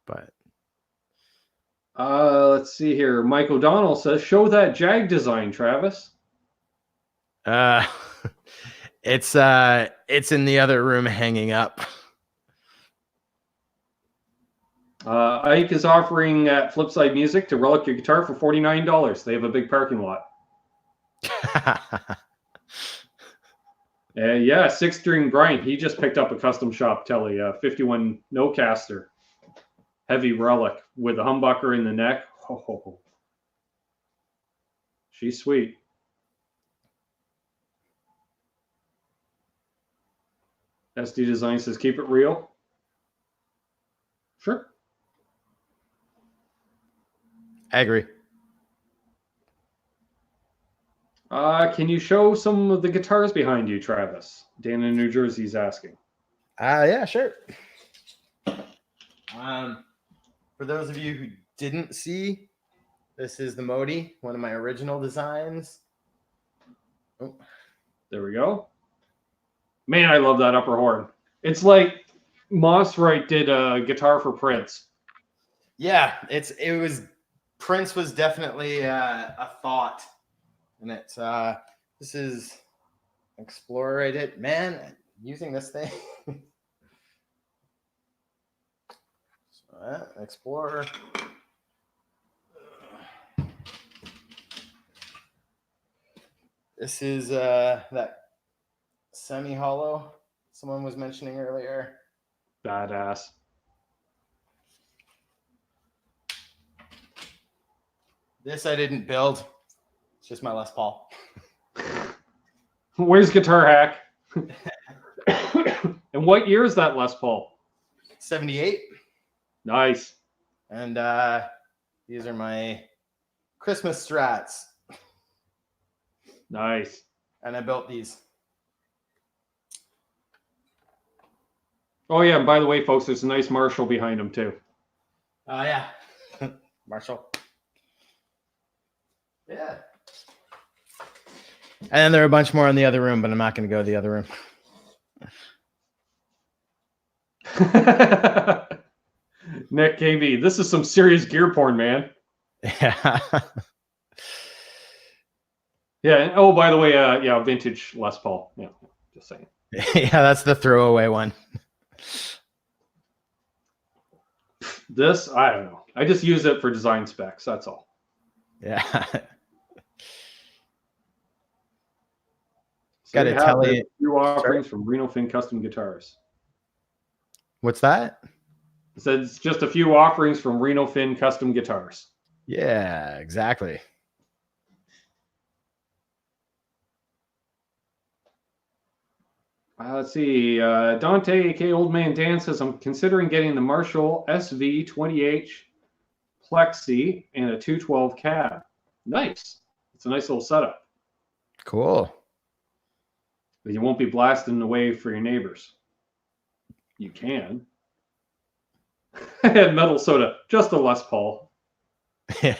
Speaker 2: but
Speaker 1: let's see here. Mike O'Donnell says, show that Jag design, Travis.
Speaker 2: It's in the other room hanging up.
Speaker 1: Ike is offering at Flipside Music to relic your guitar for $49. They have a big parking lot. Yeah, 6-string Brian. He just picked up a custom shop telly, 51 no caster, heavy relic with a humbucker in the neck. Oh, she's sweet. SD Design says, keep it real. Sure.
Speaker 2: I agree.
Speaker 1: Can you show some of the guitars behind you, Travis? Dan in New Jersey is asking.
Speaker 2: Yeah, sure. For those of you who didn't see, this is the Modi, one of my original designs. Oh.
Speaker 1: There we go. Man, I love that upper horn. It's like Moss Wright did a guitar for Prince.
Speaker 2: Yeah, it was Prince was definitely a thought, and it's this is Explorer. I did, man, using this thing. Explorer. This is that semi-hollow someone was mentioning earlier.
Speaker 1: Badass.
Speaker 2: This I didn't build. It's just my Les Paul.
Speaker 1: Where's Guitar Hack? And what year is that Les Paul?
Speaker 2: 78.
Speaker 1: Nice.
Speaker 2: And these are my Christmas Strats.
Speaker 1: Nice.
Speaker 2: And I built these.
Speaker 1: Oh, yeah. And by the way, folks, there's a nice Marshall behind him, too.
Speaker 2: Yeah. Marshall. Yeah. And then there are a bunch more in the other room, but I'm not going to go to the other room.
Speaker 1: Nick KB, this is some serious gear porn, man.
Speaker 2: Yeah.
Speaker 1: Yeah. And, oh, by the way, yeah, vintage Les Paul. Yeah, just saying.
Speaker 2: Yeah, that's the throwaway one.
Speaker 1: This, I don't know. I just use it for design specs. That's all.
Speaker 2: Yeah. Got to tell you.
Speaker 1: Few offerings from Reno Fin Custom Guitars.
Speaker 2: What's that?
Speaker 1: It said it's just a few offerings from Reno Fin Custom Guitars.
Speaker 2: Yeah, exactly.
Speaker 1: Let's see. Dante, aka Old Man Dan, says, I'm considering getting the Marshall SV20H Plexi and a 212 cab. Nice. It's a nice little setup.
Speaker 2: Cool.
Speaker 1: But you won't be blasting away for your neighbors. You can. And Metal Soda, just a Les Paul.
Speaker 2: Yeah.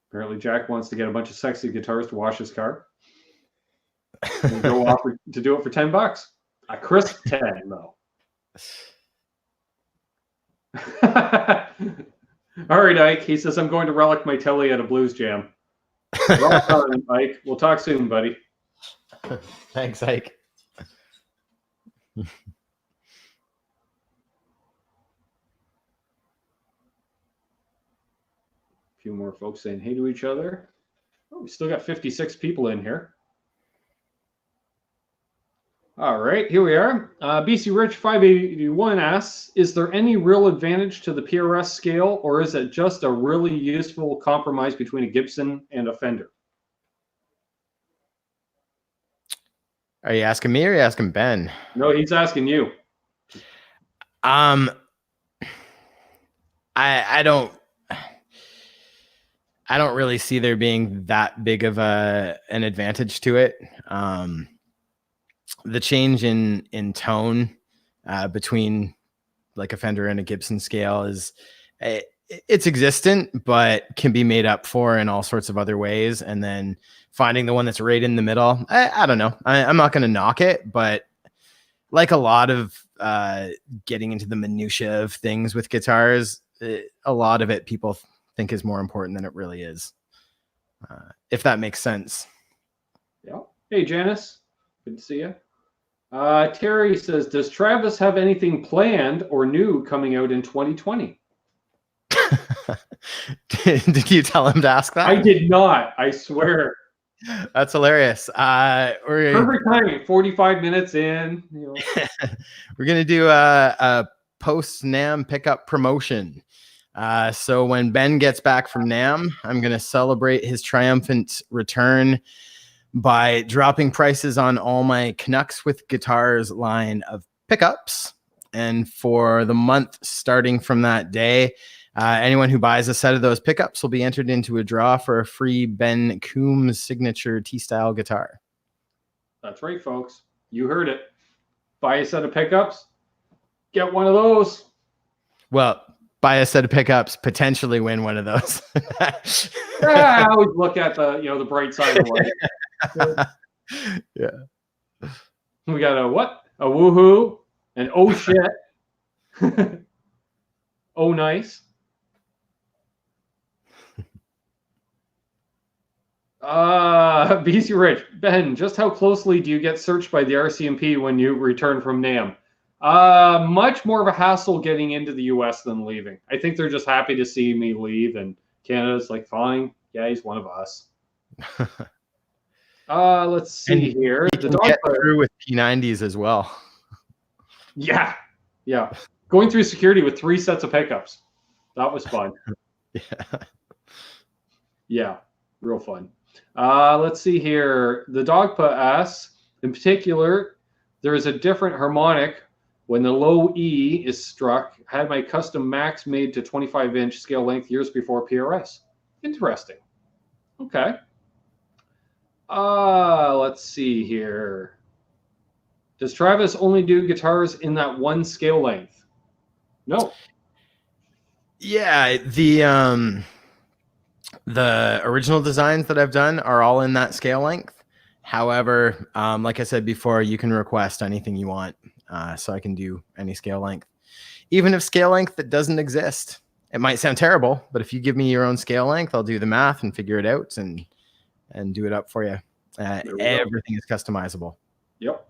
Speaker 1: Apparently, Jack wants to get a bunch of sexy guitars to wash his car. And go offer to do it for $10. A crisp 10, though. All right, Ike. He says, I'm going to relic my telly at a blues jam. Well done, Ike. We'll talk soon, buddy.
Speaker 2: Thanks, Ike.
Speaker 1: few more folks saying hey to each other. Oh, we still got 56 people in here. All right, here we are. BC Rich 581 asks, is there any real advantage to the PRS scale, or is it just a really useful compromise between a Gibson and a Fender?
Speaker 2: Are you asking me or are you asking Ben?
Speaker 1: No, he's asking you.
Speaker 2: I don't really see there being that big of an advantage to it. The change in tone between like a Fender and a Gibson scale is it's existent, but can be made up for in all sorts of other ways. And then finding the one that's right in the middle, I don't know. I'm not going to knock it, but like a lot of getting into the minutia of things with guitars, a lot of it people think is more important than it really is. If that makes sense.
Speaker 1: Yeah. Hey, Janice. Good to see you. Terry says, does Travis have anything planned or new coming out in 2020?
Speaker 2: Did you tell him to ask that?
Speaker 1: I did not. I swear.
Speaker 2: That's hilarious.
Speaker 1: Perfect timing. 45 minutes in. You know.
Speaker 2: We're gonna do a post NAMM pickup promotion. So when Ben gets back from NAMM, I'm gonna celebrate his triumphant return by dropping prices on all my Canucks with Guitars line of pickups. And for the month starting from that day, anyone who buys a set of those pickups will be entered into a draw for a free Ben Coombs signature T-style guitar.
Speaker 1: That's right, folks. You heard it. Buy a set of pickups, get one of those.
Speaker 2: Well, buy a set of pickups, potentially win one of those.
Speaker 1: I always look at the bright side of life.
Speaker 2: Yeah.
Speaker 1: We got a what? A woohoo, and oh shit. Oh nice. BC Rich, Ben, just how closely do you get searched by the RCMP when you return from NAMM? Much more of a hassle getting into the US than leaving. I think they're just happy to see me leave, and Canada's like, fine, yeah, he's one of us. Let's see here.
Speaker 2: The dog get through with P90s as well.
Speaker 1: Yeah. Going through security with 3 sets of pickups. That was fun. Yeah, real fun. Let's see here. The Dogpa asks, in particular, there is a different harmonic when the low E is struck. I had my custom Max made to 25-inch scale length years before PRS. Interesting. Okay. Let's see here. Does Travis only do guitars in that one scale length? No.
Speaker 2: Yeah, the original designs that I've done are all in that scale length. However, like I said before, you can request anything you want. So I can do any scale length. Even if scale length that doesn't exist. It might sound terrible, but if you give me your own scale length, I'll do the math and figure it out and do it up for you. Everything is customizable.
Speaker 1: Yep.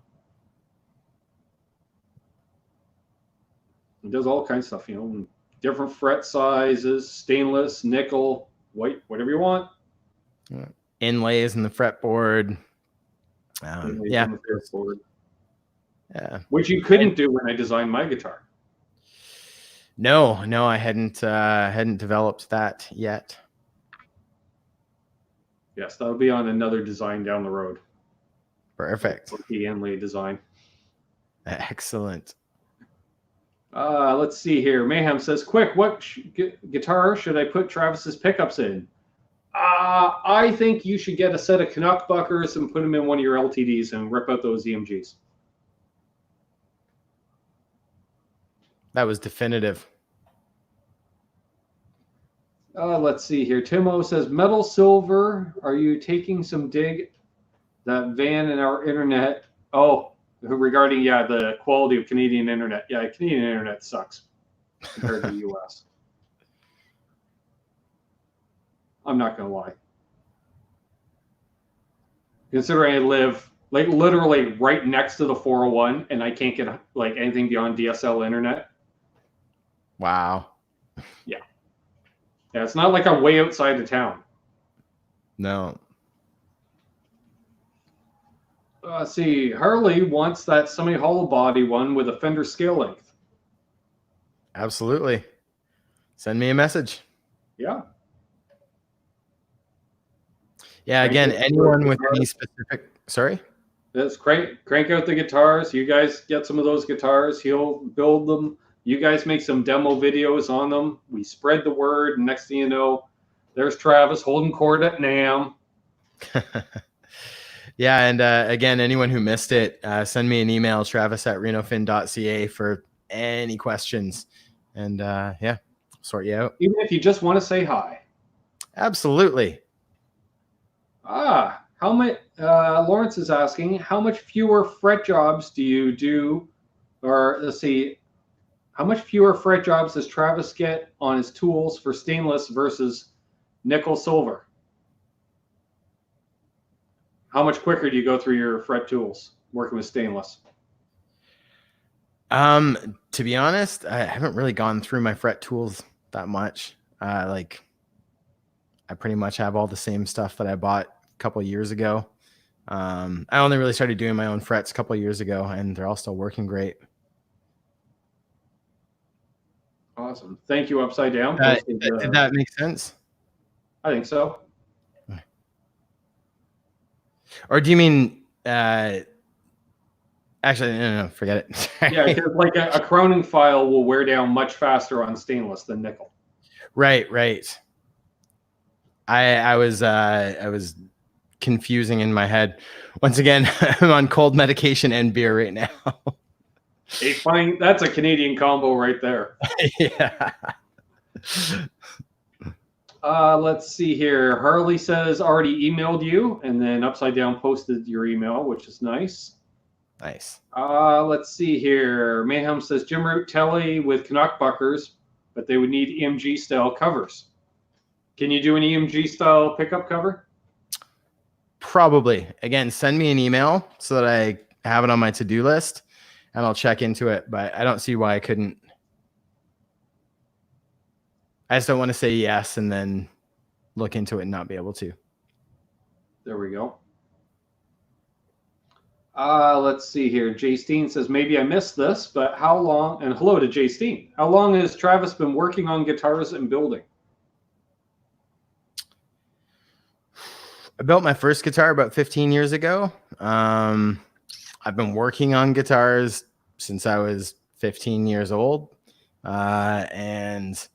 Speaker 1: It does all kinds of stuff, different fret sizes, stainless, nickel, white, whatever you want.
Speaker 2: Inlays in the fretboard. Yeah.
Speaker 1: Which you couldn't do when I designed my guitar.
Speaker 2: No, I hadn't developed that yet.
Speaker 1: Yes, that'll be on another design down the road.
Speaker 2: Perfect.
Speaker 1: The inlay design.
Speaker 2: Excellent.
Speaker 1: Let's see here. Mayhem says, quick, what guitar should I put Travis's pickups in? I think you should get a set of Canuck buckers and put them in one of your LTDs and rip out those EMGs.
Speaker 2: That was definitive.
Speaker 1: Let's see here. Timo says, Metal Silver, are you taking some dig that van in our internet? Oh, regarding, the quality of Canadian internet. Yeah, Canadian internet sucks compared to the US. I'm not going to lie. Considering I live like literally right next to the 401, and I can't get like anything beyond DSL internet.
Speaker 2: Wow.
Speaker 1: Yeah. Yeah, it's not like I'm way outside of town.
Speaker 2: No.
Speaker 1: Let's see. Harley wants that semi-hollow body one with a fender scale length.
Speaker 2: Absolutely. Send me a message.
Speaker 1: Yeah.
Speaker 2: Yeah, again, anyone with any specific... Sorry?
Speaker 1: That's crank out the guitars. You guys get some of those guitars. He'll build them. You guys make some demo videos on them. We spread the word. And next thing you know, there's Travis holding court at NAMM.
Speaker 2: Yeah, and again, anyone who missed it, send me an email, travis@renofin.ca for any questions. And yeah, sort you out.
Speaker 1: Even if you just want to say hi.
Speaker 2: Absolutely.
Speaker 1: How much? Lawrence is asking, how much fewer fret jobs do you do? Or let's see, how much fewer fret jobs does Travis get on his tools for stainless versus nickel silver? How much quicker do you go through your fret tools working with stainless?
Speaker 2: To be honest, I haven't really gone through my fret tools that much. Like, I pretty much have all the same stuff that I bought a couple of years ago. I only really started doing my own frets a couple of years ago, and they're all still working great.
Speaker 1: Awesome. Thank you, Upside Down.
Speaker 2: Did that make sense?
Speaker 1: I think so.
Speaker 2: Or do you mean... Actually, no, forget it.
Speaker 1: Yeah, because like a crowning file will wear down much faster on stainless than nickel.
Speaker 2: Right. I was confusing in my head. Once again, I'm on cold medication and beer right now.
Speaker 1: Hey, fine. That's a Canadian combo right there.
Speaker 2: Yeah.
Speaker 1: Let's see here. Harley says already emailed you, and then Upside Down posted your email, which is nice.
Speaker 2: Nice.
Speaker 1: Let's see here. Mayhem says Jim Root Telly with Canuck buckers, but they would need EMG style covers. Can you do an EMG style pickup cover?
Speaker 2: Probably. Again, send me an email so that I have it on my to-do list, and I'll check into it. But I don't see why I couldn't. I just don't want to say yes and then look into it and not be able to.
Speaker 1: There we go. Let's see here. Jay Steen says, maybe I missed this, but how long, and hello to Jay Steen. How long has Travis been working on guitars and building?
Speaker 2: I built my first guitar about 15 years ago. I've been working on guitars since I was 15 years old. And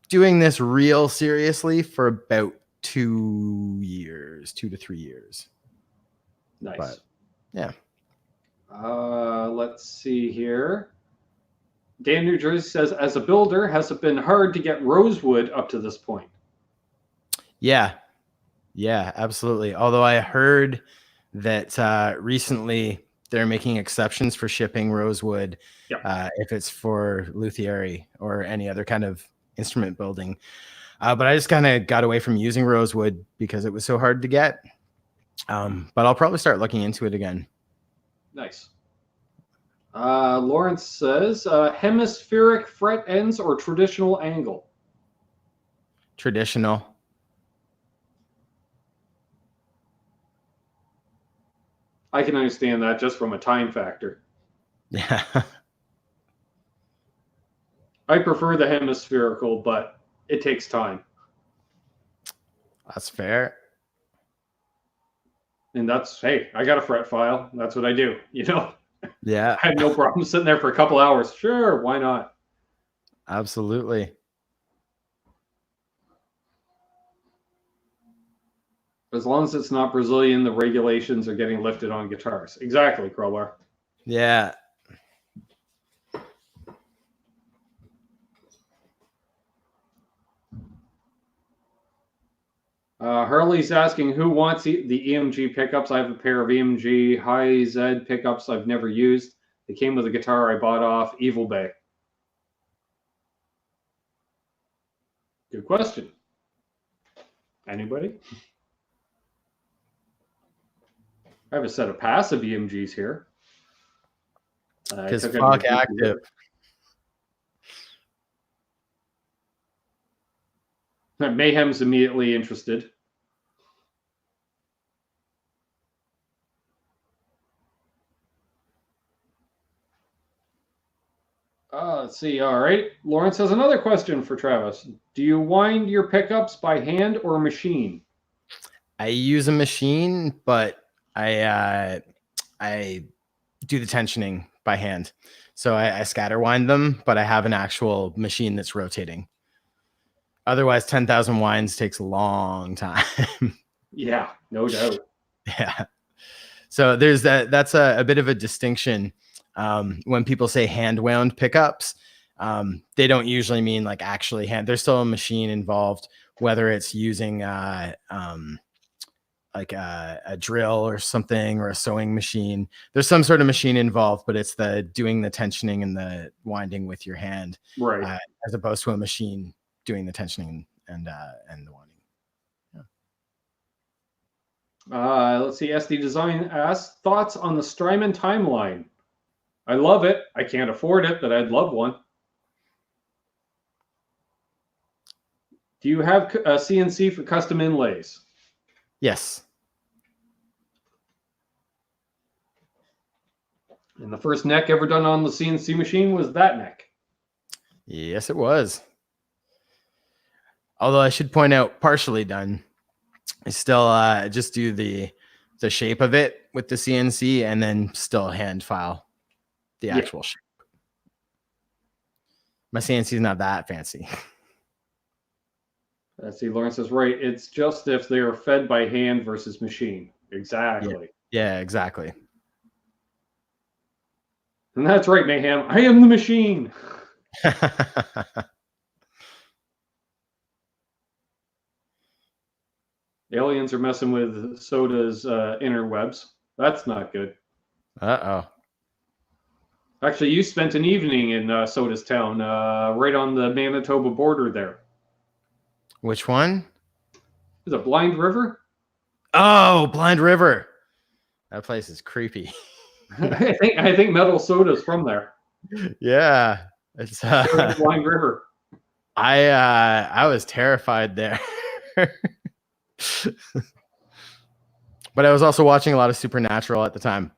Speaker 2: doing this real seriously for about 2 to 3 years.
Speaker 1: Nice.
Speaker 2: But, yeah.
Speaker 1: Let's see here. Dan New Jersey says, as a builder, has it been hard to get rosewood up to this point?
Speaker 2: Yeah, absolutely. Although I heard that recently they're making exceptions for shipping rosewood if it's for luthier or any other kind of instrument building. But I just kind of got away from using rosewood because it was so hard to get. But I'll probably start looking into it again.
Speaker 1: Nice. Lawrence says, hemispheric fret ends or traditional angle?
Speaker 2: Traditional.
Speaker 1: I can understand that just from a time factor.
Speaker 2: Yeah.
Speaker 1: I prefer the hemispherical, but it takes time.
Speaker 2: That's fair.
Speaker 1: And that's, hey, I got a fret file. That's what I do, you know?
Speaker 2: Yeah.
Speaker 1: I had no problem sitting there for a couple hours. Sure, why not?
Speaker 2: Absolutely.
Speaker 1: As long as it's not Brazilian, the regulations are getting lifted on guitars. Exactly, Crowbar.
Speaker 2: Yeah.
Speaker 1: Hurley's asking who wants the EMG pickups. I have a pair of EMG High Z pickups I've never used. They came with a guitar I bought off Evil Bay. Good question. Anybody? I have a set of passive EMGs here.
Speaker 2: Because fuck active.
Speaker 1: Mayhem's immediately interested. Let's see. All right. Lawrence has another question for Travis. Do you wind your pickups by hand or machine?
Speaker 2: I use a machine, but I do the tensioning by hand. So I scatter wind them, but I have an actual machine that's rotating. Otherwise, 10,000 winds takes a long time.
Speaker 1: Yeah, no doubt.
Speaker 2: Yeah. So there's that. That's a bit of a distinction. When people say hand wound pickups, they don't usually mean like actually hand. There's still a machine involved, whether it's using like a drill or something or a sewing machine. There's some sort of machine involved, but it's the doing the tensioning and the winding with your hand,
Speaker 1: right?
Speaker 2: As opposed to a machine doing the tensioning and the winding.
Speaker 1: Let's see. SD Design asks thoughts on the Strymon timeline. I love it. I can't afford it, but I'd love one. Do you have a CNC for custom inlays?
Speaker 2: Yes.
Speaker 1: And the first neck ever done on the CNC machine was that neck.
Speaker 2: Yes, it was. Although I should point out, partially done. I still just do the shape of it with the CNC and then still hand file the actual shape. My CNC is not that fancy.
Speaker 1: Let's see, Lawrence is right. It's just if they are fed by hand versus machine. Exactly.
Speaker 2: Yeah, exactly.
Speaker 1: And that's right, Mayhem. I am the machine. Aliens are messing with Soda's interwebs. That's not good.
Speaker 2: Uh-oh.
Speaker 1: Actually, you spent an evening in Soda's town, right on the Manitoba border there.
Speaker 2: Which one?
Speaker 1: Is it Blind River?
Speaker 2: Oh, Blind River. That place is creepy.
Speaker 1: I think Metal Soda's from there.
Speaker 2: Yeah. It's
Speaker 1: Blind River.
Speaker 2: I was terrified there. But I was also watching a lot of Supernatural at the time.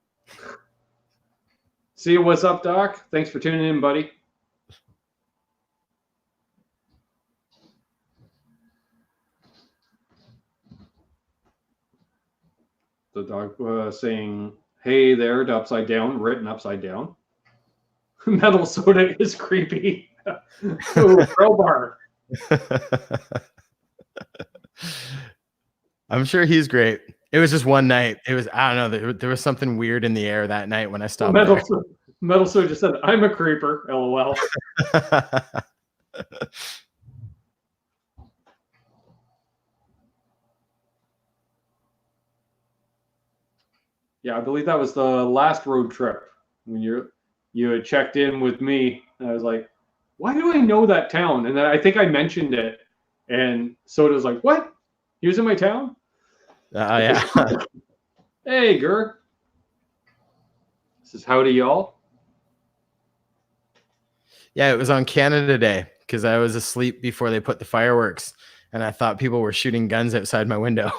Speaker 1: See you. What's up, Doc? Thanks for tuning in, buddy. The dog saying, hey there, to upside down, written upside down. Metal Soda is creepy. Ooh, crowbar.
Speaker 2: I'm sure he's great. It was just one night. It was, I don't know, there was something weird in the air that night when I stopped.
Speaker 1: Metal Soda just said, I'm a creeper, LOL. Yeah, I believe that was the last road trip when you had checked in with me. And I was like, why do I know that town? And then I think I mentioned it. And Soda was like, what? He was in my town?
Speaker 2: Yeah.
Speaker 1: Hey, Gur. This is howdy, y'all.
Speaker 2: Yeah, it was on Canada Day because I was asleep before they put the fireworks. And I thought people were shooting guns outside my window.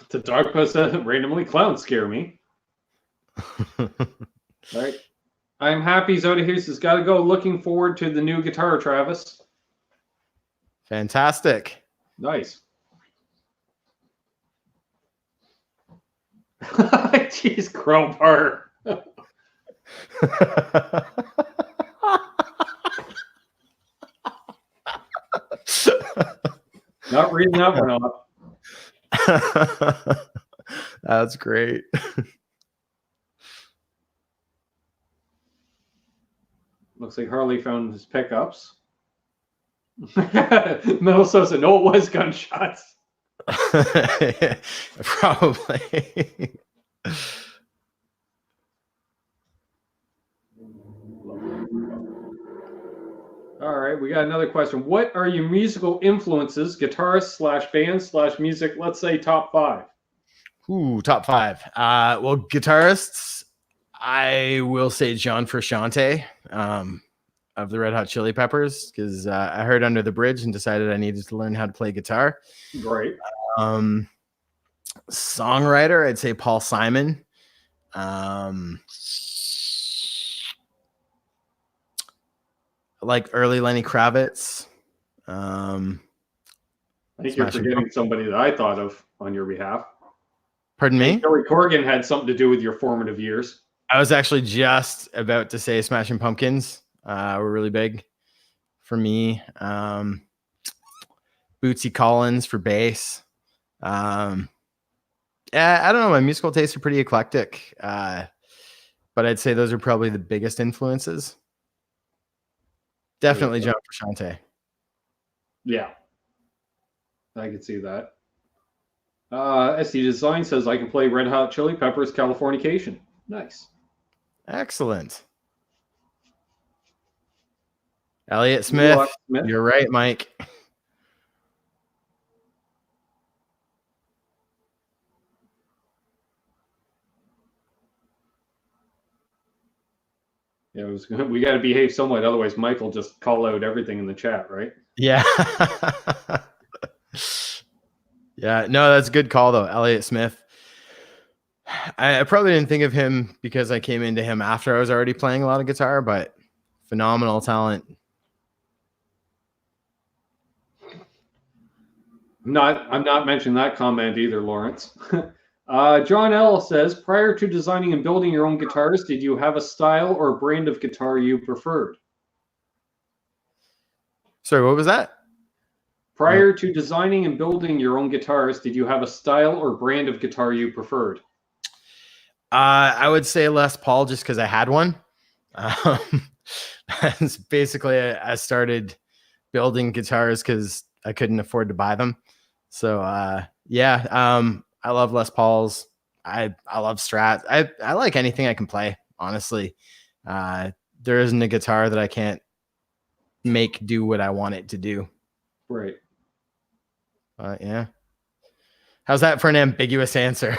Speaker 1: The dog post said, randomly clowns scare me. All right. I'm happy Zoda Hughes has got to go. Looking forward to the new guitar, Travis.
Speaker 2: Fantastic.
Speaker 1: Nice. Jeez, crowbar. Not reading that one off.
Speaker 2: That's great.
Speaker 1: Looks like Harley found his pickups. Metal Sosa, no, it was gunshots.
Speaker 2: Probably.
Speaker 1: All right, we got another question. What are your musical influences, guitarists / bands / music? Let's say top 5.
Speaker 2: Ooh, top 5. Well, guitarists, I will say John Frusciante of the Red Hot Chili Peppers, because I heard Under the Bridge and decided I needed to learn how to play guitar.
Speaker 1: Great.
Speaker 2: Songwriter, I'd say Paul Simon. Like early Lenny Kravitz.
Speaker 1: I think you're forgetting somebody that I thought of on your behalf.
Speaker 2: Pardon me?
Speaker 1: Billy Corgan had something to do with your formative years.
Speaker 2: I was actually just about to say Smashing Pumpkins were really big for me. Bootsy Collins for bass. I don't know. My musical tastes are pretty eclectic, but I'd say those are probably the biggest influences. Definitely John Frusciante.
Speaker 1: Yeah, I can see that. SD Design says I can play Red Hot Chili Peppers Californication. Nice.
Speaker 2: Excellent. Elliot Smith. You're right, Mike.
Speaker 1: Yeah, we got to behave somewhat, otherwise Mike will just call out everything in the chat, right?
Speaker 2: Yeah. Yeah, no, that's a good call though, Elliot Smith. I probably didn't think of him because I came into him after I was already playing a lot of guitar, but phenomenal talent.
Speaker 1: I'm not mentioning that comment either, Lawrence. John L. says, prior to designing and building your own guitars, did you have a style or brand of guitar you preferred?
Speaker 2: Sorry, what was that?
Speaker 1: Prior to designing and building your own guitars, did you have a style or brand of guitar you preferred?
Speaker 2: I would say Les Paul just because I had one. That's basically, I started building guitars because I couldn't afford to buy them. So yeah, I love Les Pauls. I love Strats. I like anything I can play, honestly. There isn't a guitar that I can't make do what I want it to do.
Speaker 1: Right.
Speaker 2: Yeah. How's that for an ambiguous answer?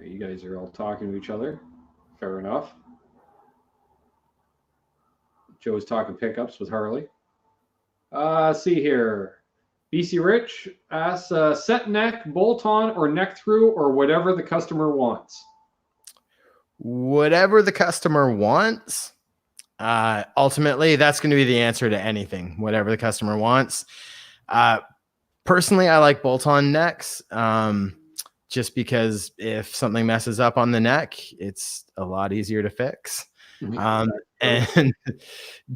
Speaker 1: You guys are all talking to each other. Fair enough. Joe's talking pickups with Harley. See here. BC Rich asks, set neck, bolt on, or neck through, or whatever the customer wants.
Speaker 2: Whatever the customer wants. Ultimately, that's going to be the answer to anything, whatever the customer wants. Personally, I like bolt-on necks just because if something messes up on the neck, it's a lot easier to fix. And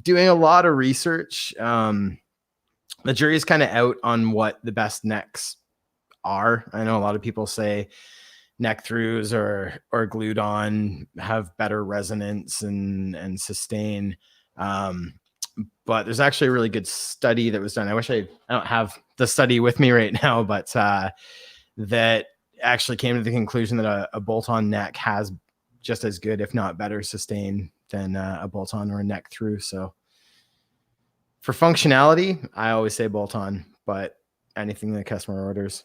Speaker 2: doing a lot of research, the jury's kind of out on what the best necks are. I know a lot of people say neck throughs or glued on have better resonance and sustain. But there's actually a really good study that was done. I wish I don't have the study with me right now, but that actually came to the conclusion that a bolt-on neck has just as good, if not better, sustain than a bolt-on or a neck through. So for functionality, I always say bolt-on, but anything the customer orders.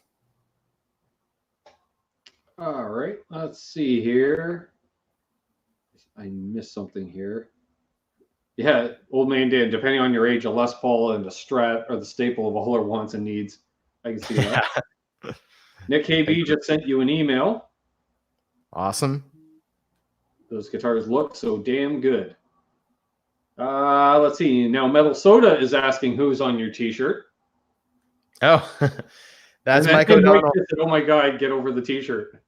Speaker 1: All right, let's see here. I missed something here. Yeah, old man Dan, depending on your age, a Les Paul and a Strat are the staple of all our wants and needs. I can see that. Nick KB just sent you an email.
Speaker 2: Awesome.
Speaker 1: Those guitars look so damn good. Let's see. Now, Metal Soda is asking who's on your T-shirt.
Speaker 2: Oh, that's Mike O'Donnell.
Speaker 1: Said, oh my God, get over the T-shirt.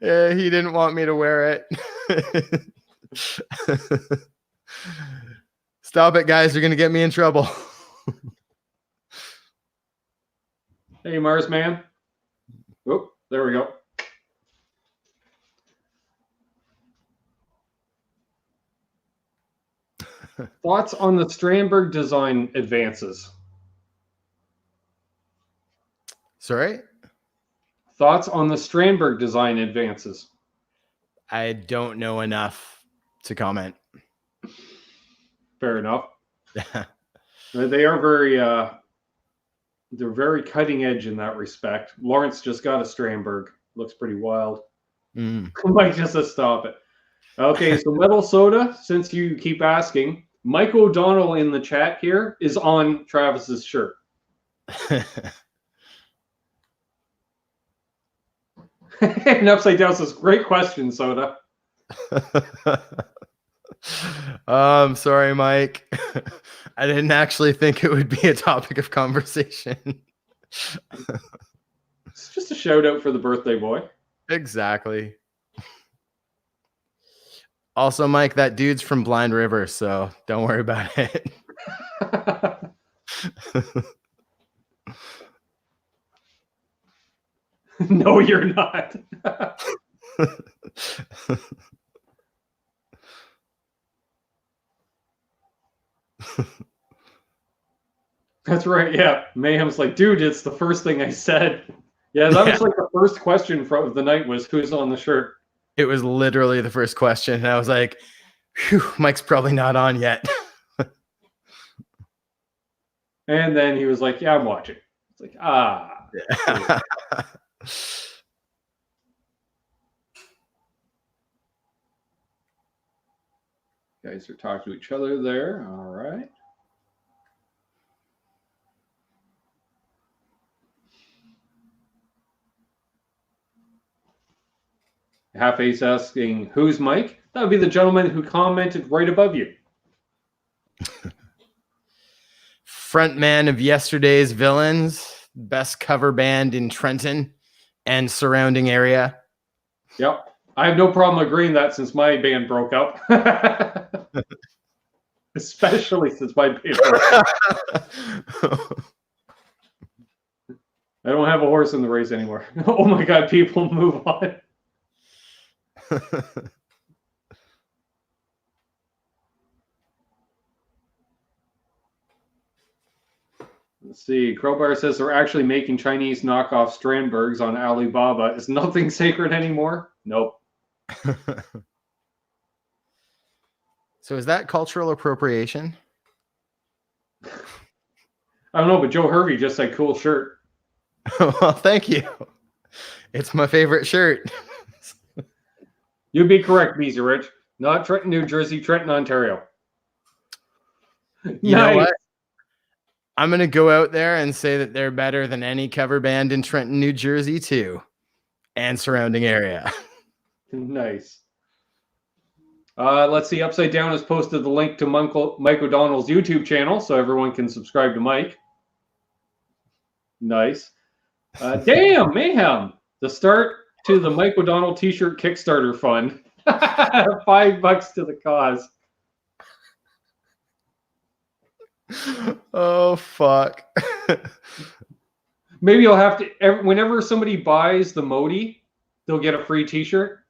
Speaker 2: Yeah, he didn't want me to wear it. Stop it, guys. You're going to get me in trouble.
Speaker 1: Hey, Mars Man. Oh, there we go. Thoughts on the Strandberg design advances?
Speaker 2: Sorry?
Speaker 1: Thoughts on the Strandberg design advances?
Speaker 2: I don't know enough to comment.
Speaker 1: Fair enough. They are very they're very cutting edge in that respect. Lawrence just got a Strandberg. Looks pretty wild. Might just stop it. Okay, so Metal Soda, since you keep asking, Mike O'Donnell in the chat here is on Travis's shirt. And Upside Down says, great question, Soda.
Speaker 2: I'm sorry, Mike. I didn't actually think it would be a topic of conversation.
Speaker 1: It's just a shout out for the birthday boy.
Speaker 2: Exactly. Also, Mike, that dude's from Blind River, so don't worry about it.
Speaker 1: No, you're not. That's right. Yeah. Mayhem's like, dude, it's the first thing I said. Yeah, that was like the first question of the night was who's on the shirt.
Speaker 2: It was literally the first question. And I was like, phew, Mike's probably not on yet.
Speaker 1: And then he was like, yeah, I'm watching. It's like, ah.
Speaker 2: Yeah.
Speaker 1: Guys are talking to each other there. All right. Half Ace asking, who's Mike? That would be the gentleman who commented right above you.
Speaker 2: Frontman of yesterday's Villains, best cover band in Trenton and surrounding area.
Speaker 1: Yep. I have no problem agreeing that since my band broke up. Especially since my band broke up. I don't have a horse in the race anymore. Oh my God, people move on. Let's see. Crowbar says they're actually making Chinese knockoff Strandbergs on Alibaba. Is nothing sacred anymore? Nope.
Speaker 2: So is that cultural appropriation?
Speaker 1: I don't know, but Joe Hervey just said cool shirt.
Speaker 2: Well, thank you. It's my favorite shirt.
Speaker 1: You'd be correct, Beezy Rich. Not Trenton, New Jersey, Trenton, Ontario.
Speaker 2: You know what? I'm going to go out there and say that they're better than any cover band in Trenton, New Jersey, too, and surrounding area.
Speaker 1: Nice. Let's see. Upside Down has posted the link to Mike O'Donnell's YouTube channel, so everyone can subscribe to Mike. Nice. Damn, Mayhem. The start to the Mike O'Donnell T-shirt Kickstarter fund. $5 to the cause.
Speaker 2: Oh, fuck.
Speaker 1: Maybe you'll have to, whenever somebody buys the Modi, they'll get a free T-shirt.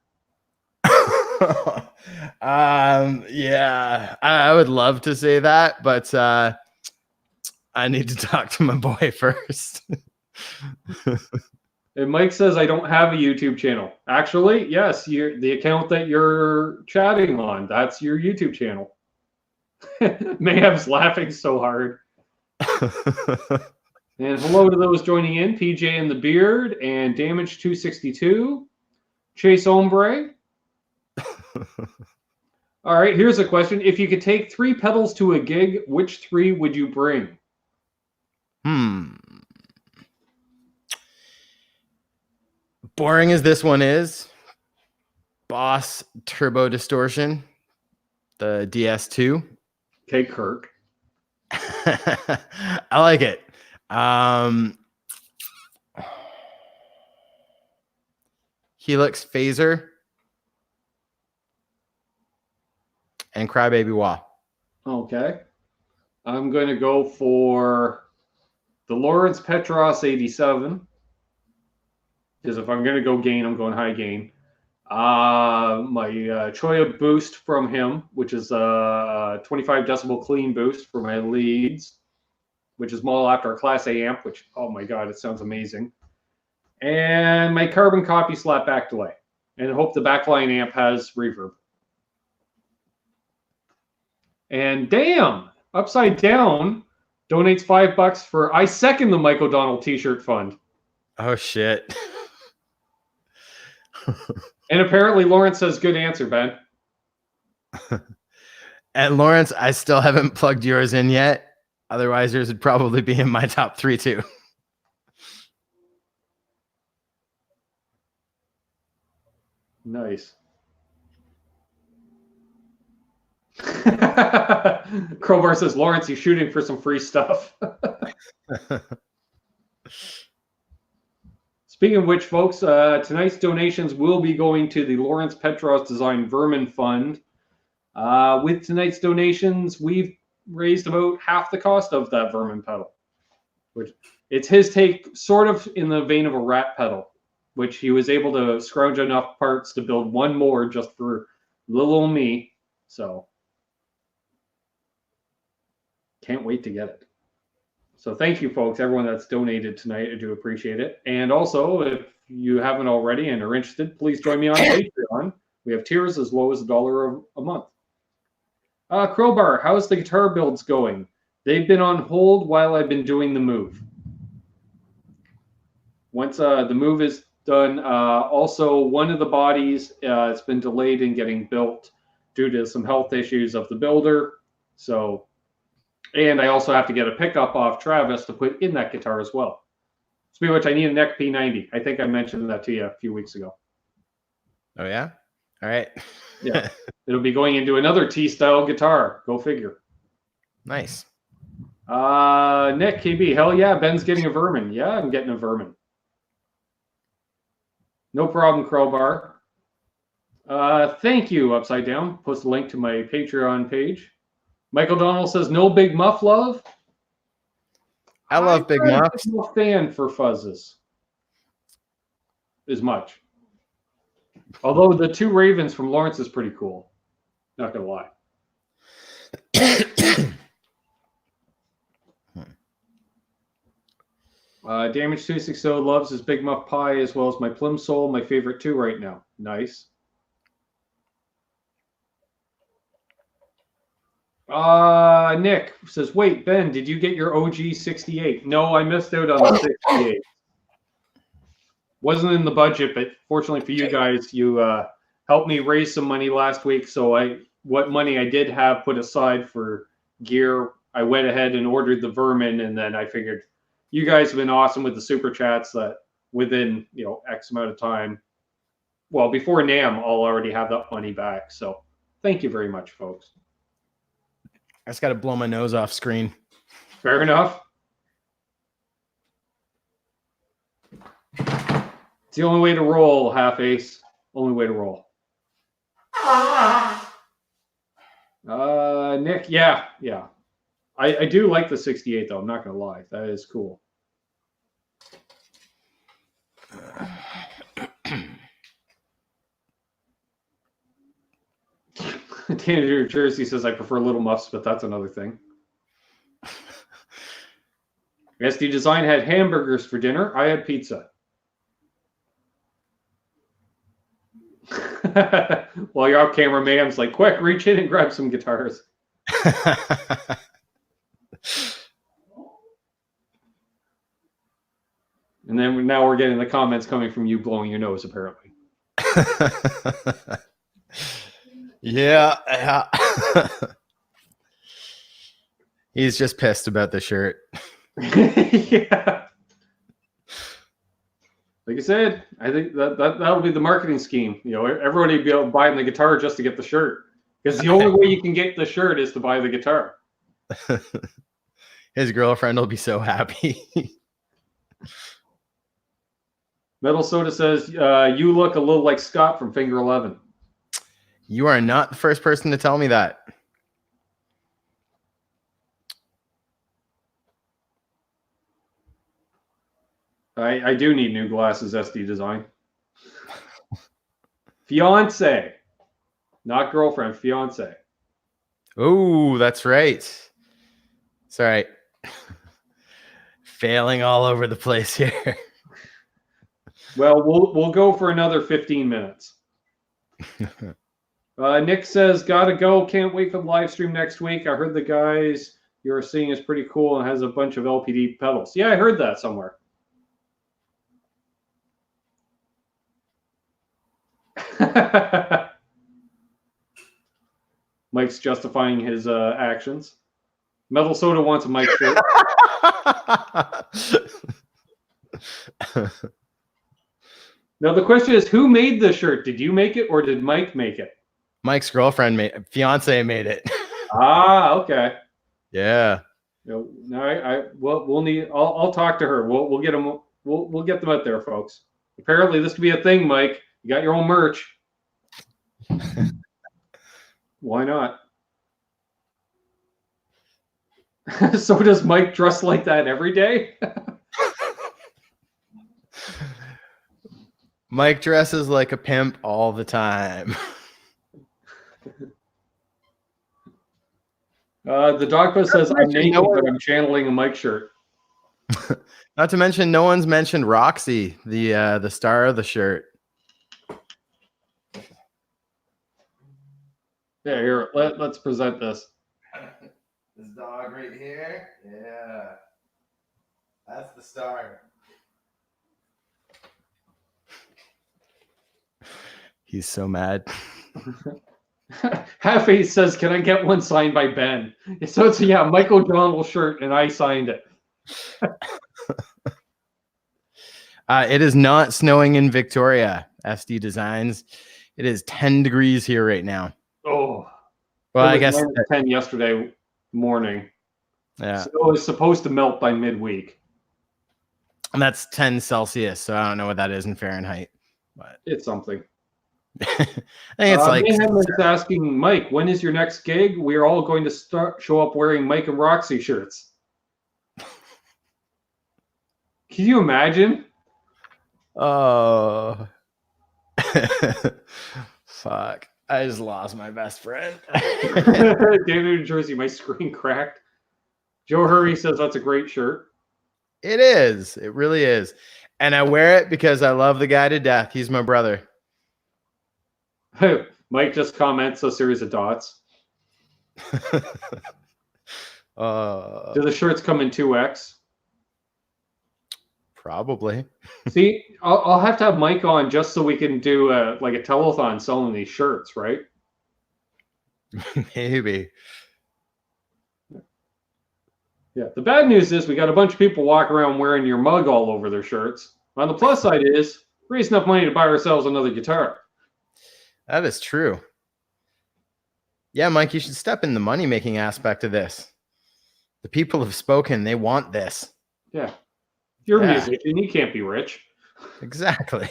Speaker 2: Yeah, I would love to say that, but I need to talk to my boy first.
Speaker 1: And Mike says, I don't have a YouTube channel. Actually, yes, the account that you're chatting on, that's your YouTube channel. Mayhem's laughing so hard. And hello to those joining in, PJ and the Beard and Damage 262, Chase Ombre. All right, here's a question. If you could take 3 pedals to a gig, which 3 would you bring?
Speaker 2: Boring as this one is, Boss Turbo Distortion, the DS2.
Speaker 1: Okay, Kirk.
Speaker 2: I like it. Helix Phaser and Crybaby Wah.
Speaker 1: Okay. I'm going to go for the Lawrence Petross 87. Because if I'm going to go gain, I'm going high gain. My Choya boost from him, which is a 25 decibel clean boost for my leads, which is modeled after a Class A amp, which, oh my God, it sounds amazing. And my carbon copy slap back delay. And I hope the backline amp has reverb. And damn, Upside Down donates $5 for I second the Mike O'Donnell t-shirt fund.
Speaker 2: Oh shit.
Speaker 1: And apparently Lawrence says good answer, Ben.
Speaker 2: And Lawrence, I still haven't plugged yours in yet. Otherwise, yours would probably be in my top 3 too.
Speaker 1: Nice. Crowbar says, Lawrence, he's shooting for some free stuff. Speaking of which, folks, tonight's donations will be going to the Lawrence Petross Design Vermin Fund. With tonight's donations, we've raised about half the cost of that Vermin pedal. Which it's his take, sort of in the vein of a rat pedal, which he was able to scrounge enough parts to build one more just for little old me. So can't wait to get it. So thank you, folks, everyone that's donated tonight. I do appreciate it. And also, if you haven't already and are interested, please join me on Patreon. We have tiers as low as $1 a month. Crowbar, how's the guitar builds going? They've been on hold while I've been doing the move. Once the move is done, also one of the bodies it's been delayed in getting built due to some health issues of the builder. So, and I also have to get a pickup off Travis to put in that guitar as well. Speaking of which, I need a neck P90. I think I mentioned that to you a few weeks ago.
Speaker 2: Oh yeah? All right.
Speaker 1: Yeah. It'll be going into another T-style guitar. Go figure.
Speaker 2: Nice.
Speaker 1: Nick, KB, hell yeah, Ben's getting a Vermin. Yeah, I'm getting a Vermin. No problem, Crowbar. Thank you, Upside Down. Post a link to my Patreon page. Michael Donald says, no Big Muff love?
Speaker 2: I love Big Muffs.
Speaker 1: I'm not a fan for fuzzes as much. Although the 2 Ravens from Lawrence is pretty cool. Not going to lie. Damage 260 loves his Big Muff Pie as well as my Plimsoll, my favorite 2 right now. Nice. Nick says, wait, Ben, did you get your OG 68? No, I missed out on the 68. Wasn't in the budget, but fortunately for you guys, you helped me raise some money last week. So what money I did have put aside for gear, I went ahead and ordered the Vermin, and then I figured you guys have been awesome with the super chats that within X amount of time, well, before NAMM, I'll already have that money back. So thank you very much, folks.
Speaker 2: I just got to blow my nose off screen.
Speaker 1: Fair enough. It's the only way to roll, Half Ace. Only way to roll. Nick, yeah. I do like the 68, though. I'm not going to lie. That is cool. Tanager Jersey says, I prefer little muffs, but that's another thing. SD Design had hamburgers for dinner. I had pizza. While your off camera man's like, quick, reach in and grab some guitars. And then now we're getting the comments coming from you blowing your nose, apparently.
Speaker 2: Yeah. He's just pissed about the shirt.
Speaker 1: Yeah. Like I said, I think that'll be the marketing scheme. Everybody will be buying the guitar just to get the shirt. Because the only way you can get the shirt is to buy the guitar.
Speaker 2: His girlfriend will be so happy.
Speaker 1: Metal Soda says, you look a little like Scott from Finger 11.
Speaker 2: You are not the first person to tell me that.
Speaker 1: I do need new glasses, SD Design. Fiance. Not girlfriend, fiance.
Speaker 2: Oh, that's right. It's all right. Failing all over the place here.
Speaker 1: Well, we'll go for another 15 minutes. Nick says, gotta go. Can't wait for the live stream next week. I heard the guys you're seeing is pretty cool and has a bunch of LPD pedals. Yeah, I heard that somewhere. Mike's justifying his actions. Metal Soda wants a Mike shirt. Now the question is, who made the shirt? Did you make it or did Mike make it?
Speaker 2: Mike's fiance made it.
Speaker 1: Ah, okay.
Speaker 2: Yeah.
Speaker 1: No, we'll need. I'll talk to her. We'll get them. We'll get them out there, folks. Apparently, this could be a thing, Mike. You got your own merch. Why not? So does Mike dress like that every day?
Speaker 2: Mike dresses like a pimp all the time.
Speaker 1: The dog post says, I'm naked, but I'm channeling a Mike shirt.
Speaker 2: Not to mention, no one's mentioned Roxy, the star of the shirt.
Speaker 1: Yeah, here, let's present this.
Speaker 2: This dog right here. Yeah. That's the star. He's so mad.
Speaker 1: Half-Ace says, can I get one signed by Ben? So it's, yeah, Mike O'Donnell shirt, and I signed it.
Speaker 2: It is not snowing in Victoria, SD Designs. It is 10 degrees here right now.
Speaker 1: Oh.
Speaker 2: Well, I guess
Speaker 1: 10 yesterday morning.
Speaker 2: Yeah.
Speaker 1: So it was supposed to melt by midweek.
Speaker 2: And that's 10 Celsius, so I don't know what that is in Fahrenheit. But
Speaker 1: it's something.
Speaker 2: I think it's like
Speaker 1: asking Mike, when is your next gig? We are all going to show up wearing Mike and Roxy shirts. Can you imagine?
Speaker 2: Oh, fuck. I just lost my best friend.
Speaker 1: David, New Jersey, my screen cracked. Joe Hurry says that's a great shirt.
Speaker 2: It is. It really is. And I wear it because I love the guy to death. He's my brother.
Speaker 1: Mike just comments a series of dots. Do the shirts come in 2X?
Speaker 2: Probably.
Speaker 1: See, I'll have to have Mike on just so we can do like a telethon selling these shirts, right?
Speaker 2: Maybe.
Speaker 1: Yeah. The bad news is we got a bunch of people walking around wearing your mug all over their shirts. On the plus side is raise enough money to buy ourselves another guitar.
Speaker 2: That is true. Yeah, Mike, you should step in the money-making aspect of this. The people have spoken. They want this.
Speaker 1: Yeah. You're a musician. You can't be rich.
Speaker 2: Exactly.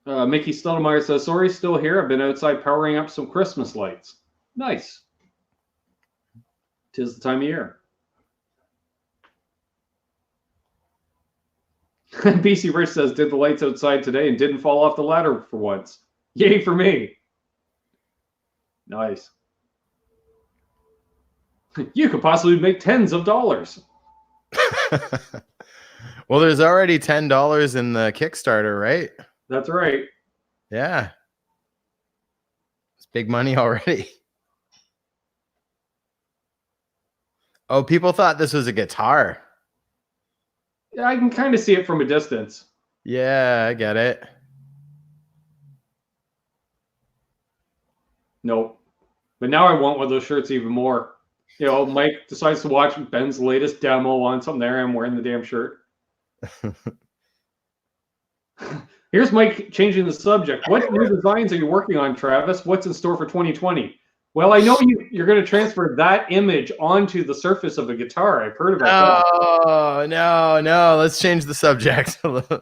Speaker 1: Mickey Stottlemyre says, sorry, still here. I've been outside powering up some Christmas lights. Nice. 'Tis the time of year. BC Rich says, did the lights outside today and didn't fall off the ladder for once. Yay for me. Nice. You could possibly make tens of dollars.
Speaker 2: Well, there's already $10 in the Kickstarter, right?
Speaker 1: That's right.
Speaker 2: Yeah. It's big money already. Oh, people thought this was a guitar.
Speaker 1: Yeah, I can kind of see it from a distance.
Speaker 2: Yeah, I get it.
Speaker 1: Nope. But now I want one of those shirts even more. You know, Mike decides to watch Ben's latest demo on something there. I'm wearing the damn shirt. Here's Mike changing the subject. What new designs are you working on, Travis? What's in store for 2020? Well, I know you're going to transfer that image onto the surface of a guitar. I've heard about that.
Speaker 2: No. Let's change the subject. To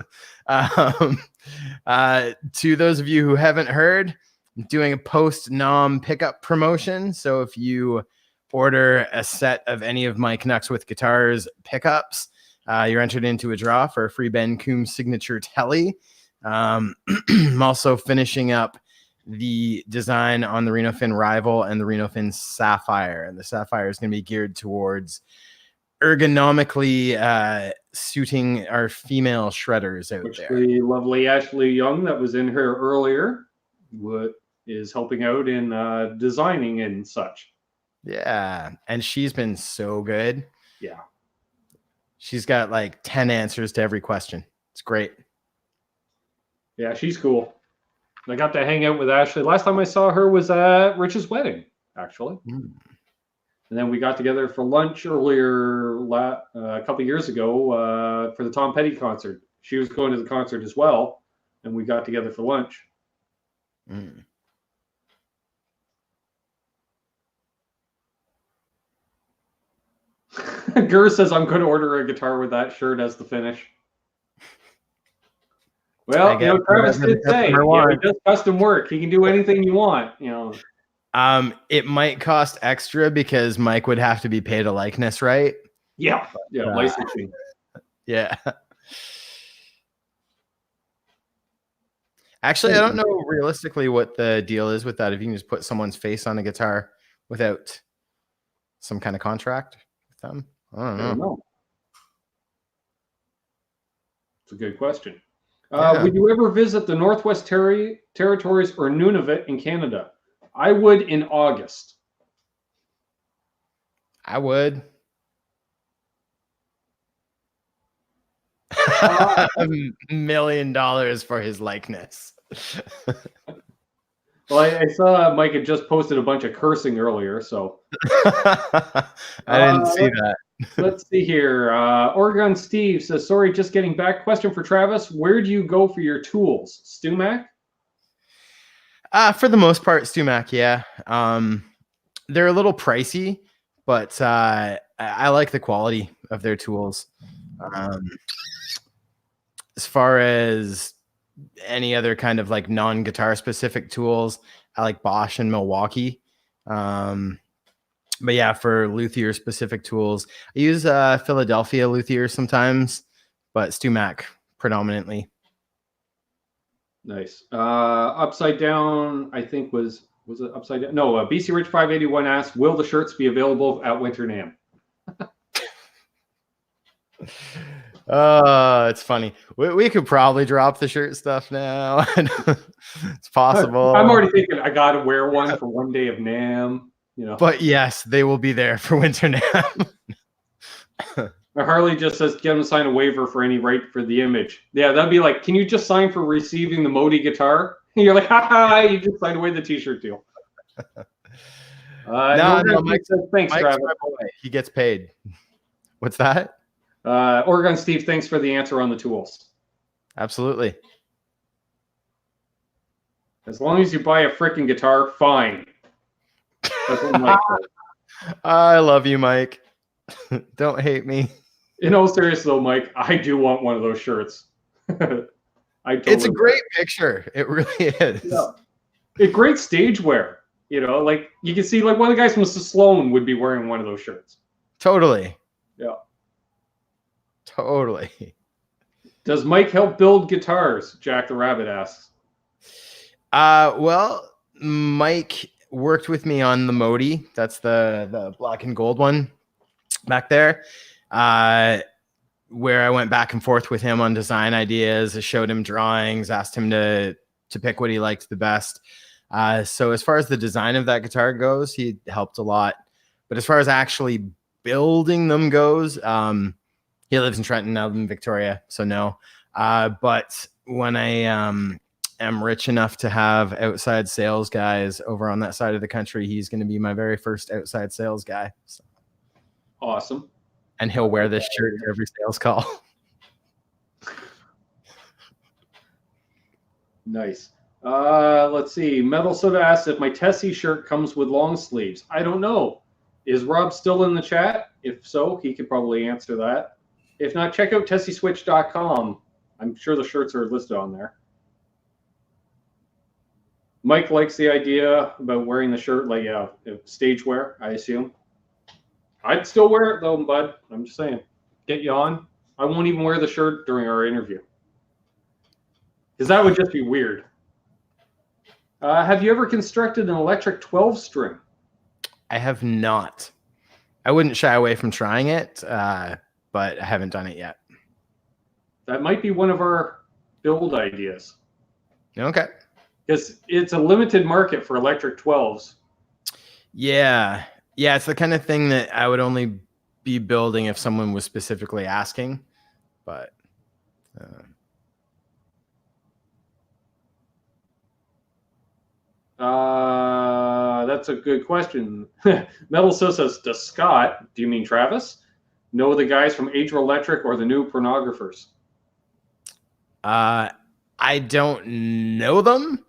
Speaker 2: those of you who haven't heard, I'm doing a post-nom pickup promotion. So if you order a set of any of my Canucks with Guitars pickups, you're entered into a draw for a free Ben Coombs signature telly. I'm also finishing up the design on the Reno Finn Rival and the Reno Finn Sapphire. And the Sapphire is going to be geared towards ergonomically suiting our female shredders out
Speaker 1: Which
Speaker 2: there.
Speaker 1: the lovely Ashley Young that was in here earlier is helping out in designing and such.
Speaker 2: Yeah, and she's been so good.
Speaker 1: Yeah.
Speaker 2: She's got like 10 answers to every question. It's great.
Speaker 1: Yeah, she's cool. I got to hang out with Ashley. Last time I saw her was at Rich's wedding, actually. And then we got together for lunch earlier a couple years ago for the Tom Petty concert. She was going to the concert as well, and we got together for lunch. Gur says, I'm going to order a guitar with that shirt as the finish. Well, Travis did say, he does custom work. He can do anything you want,
Speaker 2: It might cost extra because Mike would have to be paid a likeness, right?
Speaker 1: Yeah, licensing.
Speaker 2: Yeah. Actually, I don't know realistically what the deal is with that. If you can just put someone's face on a guitar without some kind of contract with them. I don't know.
Speaker 1: It's a good question. Would you ever visit the Northwest Territories or Nunavut in Canada? I would in August.
Speaker 2: I would. $1 million for his likeness.
Speaker 1: Well, I saw Mike had just posted a bunch of cursing earlier, so.
Speaker 2: I didn't see that.
Speaker 1: Let's see here. Oregon Steve says, sorry, just getting back. Question for Travis. Where do you go for your tools? StewMac?
Speaker 2: For the most part, StewMac, yeah. They're a little pricey, but I like the quality of their tools. As far as any other kind of like non-guitar specific tools, I like Bosch and Milwaukee. But yeah, for luthier specific tools, I use Philadelphia luthier sometimes, but StewMac predominantly.
Speaker 1: Nice. Upside Down, I think was it Upside Down? No, BC Rich 581 asked, will the shirts be available at Winter NAMM?
Speaker 2: It's funny. We could probably drop the shirt stuff now. It's possible.
Speaker 1: I'm already thinking I gotta wear one for one day of NAMM.
Speaker 2: But yes, they will be there for Winter NAMM.
Speaker 1: Harley just says, get him to sign a waiver for any right for the image. Yeah, that'd be like, can you just sign for receiving the Modi guitar? And you're like, haha, you just signed away the t-shirt deal.
Speaker 2: No, Mike
Speaker 1: says, thanks, Travis.
Speaker 2: He gets paid. What's that?
Speaker 1: Oregon Steve, thanks for the answer on the tools.
Speaker 2: Absolutely.
Speaker 1: As long as you buy a freaking guitar, fine. That's what Mike said.
Speaker 2: I love you, Mike. Don't hate me.
Speaker 1: In all seriousness, though, Mike, I do want one of those shirts.
Speaker 2: It's a great picture. It really is.
Speaker 1: Yeah. It's great stage wear. Like you can see, like one of the guys from Sloan would be wearing one of those shirts.
Speaker 2: Totally.
Speaker 1: Yeah.
Speaker 2: Totally.
Speaker 1: Does Mike help build guitars? Jack the Rabbit asks.
Speaker 2: Well, Mike worked with me on the Modi. That's the black and gold one back there. Where I went back and forth with him on design ideas. I showed him drawings, asked him to pick what he liked the best. So as far as the design of that guitar goes, he helped a lot. But as far as actually building them goes, he lives in Trenton, I live in Victoria, so no. But when I am rich enough to have outside sales guys over on that side of the country, he's going to be my very first outside sales guy. So.
Speaker 1: Awesome.
Speaker 2: And he'll wear this shirt to every sales call.
Speaker 1: Nice. Let's see. Metal Soda asks if my Tesi shirt comes with long sleeves. I don't know. Is Rob still in the chat? If so, he could probably answer that. If not, check out tesiswitch.com. I'm sure the shirts are listed on there. Mike likes the idea about wearing the shirt like stage wear, I assume. I'd still wear it though, bud. I'm just saying. Get you on. I won't even wear the shirt during our interview. Because that would just be weird. Have you ever constructed an electric 12-string?
Speaker 2: I have not. I wouldn't shy away from trying it, but I haven't done it yet.
Speaker 1: That might be one of our build ideas.
Speaker 2: Okay.
Speaker 1: Because it's a limited market for electric 12s.
Speaker 2: Yeah. Yeah, it's the kind of thing that I would only be building if someone was specifically asking. But
Speaker 1: that's a good question. Metal says, does Scott, do you mean Travis, know the guys from Age of Electric or the new pornographers?
Speaker 2: I don't know them,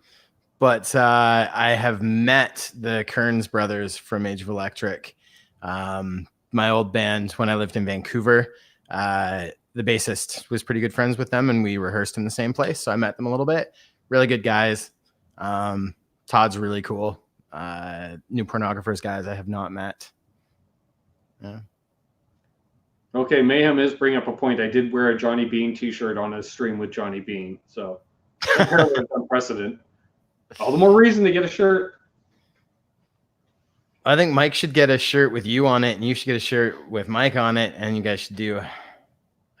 Speaker 2: but I have met the Kearns brothers from Age of Electric. My old band when I lived in Vancouver, the bassist was pretty good friends with them, and we rehearsed in the same place. So I met them a little bit. Really good guys. Todd's really cool. New pornographers guys I have not met. Yeah.
Speaker 1: Okay, Mayhem is bringing up a point. I did wear a Johnny Bean t-shirt on a stream with Johnny Bean, so apparently it's unprecedented. All the more reason to get a shirt.
Speaker 2: I think Mike should get a shirt with you on it, and you should get a shirt with Mike on it, and you guys should do a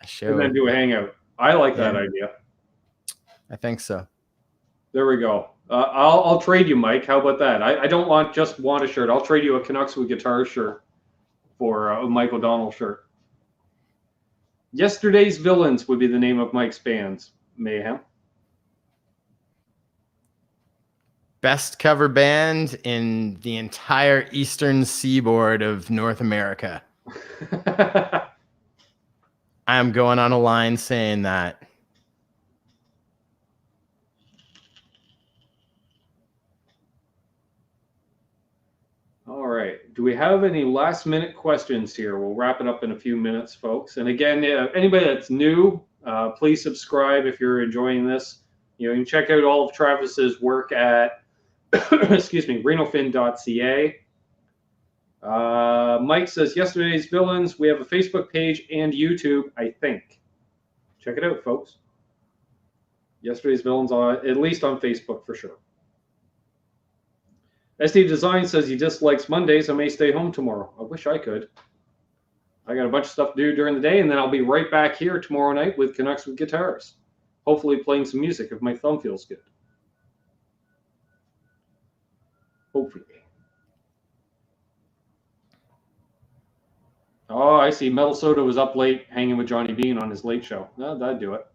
Speaker 2: show.
Speaker 1: And then do a hangout. I like that idea.
Speaker 2: I think so.
Speaker 1: There we go. I'll trade you, Mike. How about that? I don't want a shirt. I'll trade you a Canucks with Guitars shirt for a Mike O'Donnell shirt. Yesterday's Villains would be the name of Mike's bands. Mayhem.
Speaker 2: Best cover band in the entire eastern seaboard of North America. I'm going on a line saying that.
Speaker 1: All right. Do we have any last minute questions here? We'll wrap it up in a few minutes, folks. And again, anybody that's new, please subscribe if you're enjoying this. You can check out all of Travis's work at, excuse me, renofin.ca. Mike says, Yesterday's Villains, we have a Facebook page and YouTube, I think. Check it out, folks. Yesterday's Villains, at least on Facebook for sure. SD Design says he dislikes Mondays. I may stay home tomorrow. I wish I could. I got a bunch of stuff to do during the day, and then I'll be right back here tomorrow night with Canucks with Guitars. Hopefully playing some music if my thumb feels good. Hopefully. Oh, I see. Metal Soda was up late hanging with Johnny Bean on his late show. No, that'd do it.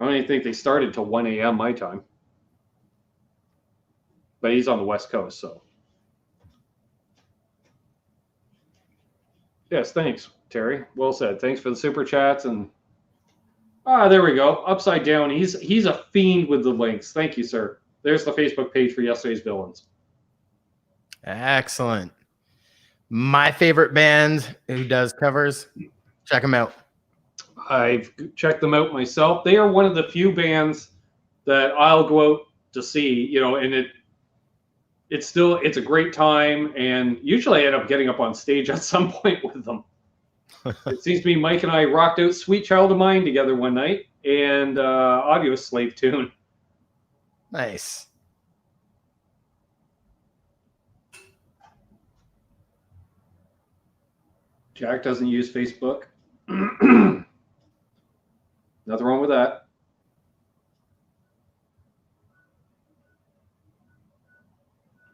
Speaker 1: I don't even think they started till 1 a.m. my time. But he's on the West Coast, so. Yes, thanks, Terry. Well said. Thanks for the super chats. And there we go. Upside Down. He's a fiend with the links. Thank you, sir. There's the Facebook page for Yesterday's Villains.
Speaker 2: Excellent. My favorite band who does covers. Check them out.
Speaker 1: I've checked them out myself. They are one of the few bands that I'll go out to see, and it's a great time, and usually I end up getting up on stage at some point with them. It seems to me Mike and I rocked out Sweet Child of Mine together one night, and Audio Slave tune.
Speaker 2: Nice.
Speaker 1: Jack doesn't use Facebook. Nothing wrong with that.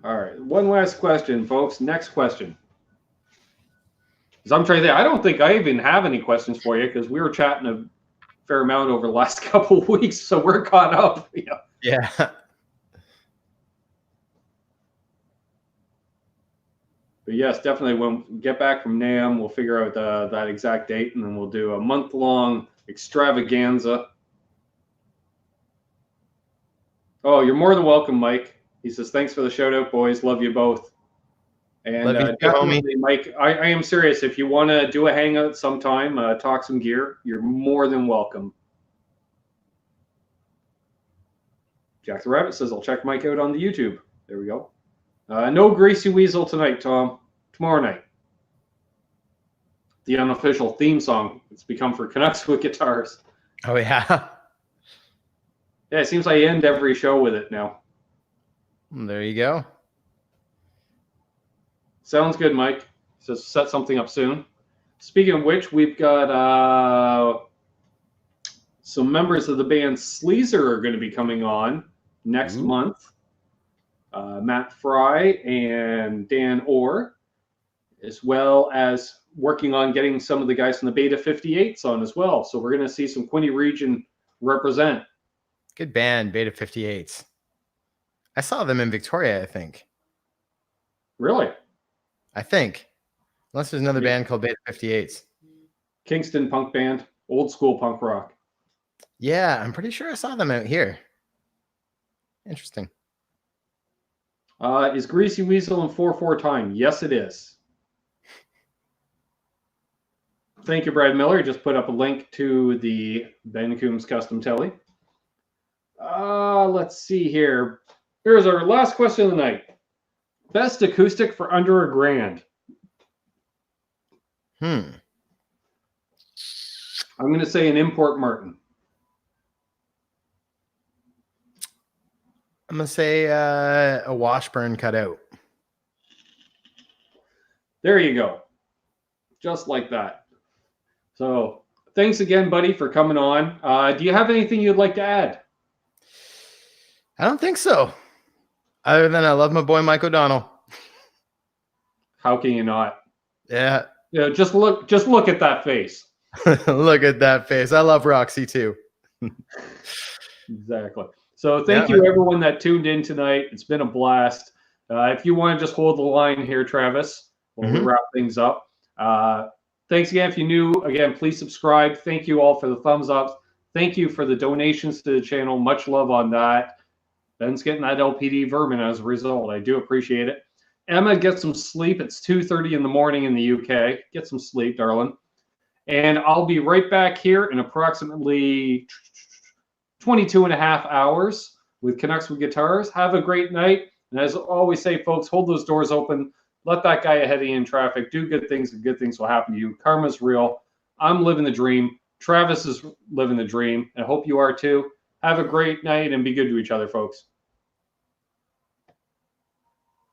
Speaker 1: All right, one last question, folks. Next question. Because I'm trying to think, I don't think I even have any questions for you because we were chatting a fair amount over the last couple of weeks, so we're caught up.
Speaker 2: Yeah.
Speaker 1: But yes, definitely when we get back from NAMM, we'll figure out that exact date, and then we'll do a month-long extravaganza. Oh, you're more than welcome, Mike. He says, thanks for the shout-out, boys. Love you both. And definitely, Mike, I am serious. If you want to do a hangout sometime, talk some gear, you're more than welcome. Jack the Rabbit says, I'll check Mike out on the YouTube. There we go. No Greasy Weasel tonight, Tom. Tomorrow night. The unofficial theme song. It's become for Canucks with Guitars.
Speaker 2: Oh, yeah.
Speaker 1: Yeah, it seems I end every show with it now.
Speaker 2: There you go.
Speaker 1: Sounds good, Mike. So set something up soon. Speaking of which, we've got some members of the band Sleazer are going to be coming on next month. Matt Fry and Dan Orr, as well as working on getting some of the guys from the Beta 58s on as well. So we're going to see some Quinte region represent.
Speaker 2: Good band, Beta 58s. I saw them in Victoria, I think.
Speaker 1: Really?
Speaker 2: I think. Unless there's another band called Beta 58s.
Speaker 1: Kingston punk band, old school punk rock.
Speaker 2: Yeah, I'm pretty sure I saw them out here. Interesting.
Speaker 1: Is Greasy Weasel in 4/4 time? Yes, it is. Thank you, Brad Miller. Just put up a link to the Ben Coombs custom telly. Let's see here. Here's our last question of the night. Best acoustic for under $1,000. I'm going to say an import Martin.
Speaker 2: I'm going to say a Washburn cutout.
Speaker 1: There you go. Just like that. So thanks again, buddy, for coming on. Do you have anything you'd like to add?
Speaker 2: I don't think so. Other than I love my boy Mike O'Donnell.
Speaker 1: How can you not?
Speaker 2: Yeah.
Speaker 1: Yeah, just look at that face.
Speaker 2: Look at that face. I love Roxy too.
Speaker 1: Exactly. So thank you everyone that tuned in tonight. It's been a blast. If you want to just hold the line here, Travis, while we wrap things up. Thanks again. If you're new, again, please subscribe. Thank you all for the thumbs up. Thank you for the donations to the channel. Much love on that. Ben's getting that LPD vermin as a result. I do appreciate it. Emma, get some sleep. It's 2:30 in the morning in the UK. Get some sleep, darling. And I'll be right back here in approximately 22 and a half hours with Connects with Guitars. Have a great night. And as I always say, folks, hold those doors open. Let that guy ahead of you in traffic. Do good things, and good things will happen to you. Karma's real. I'm living the dream. Travis is living the dream. I hope you are too. Have a great night and be good to each other, folks.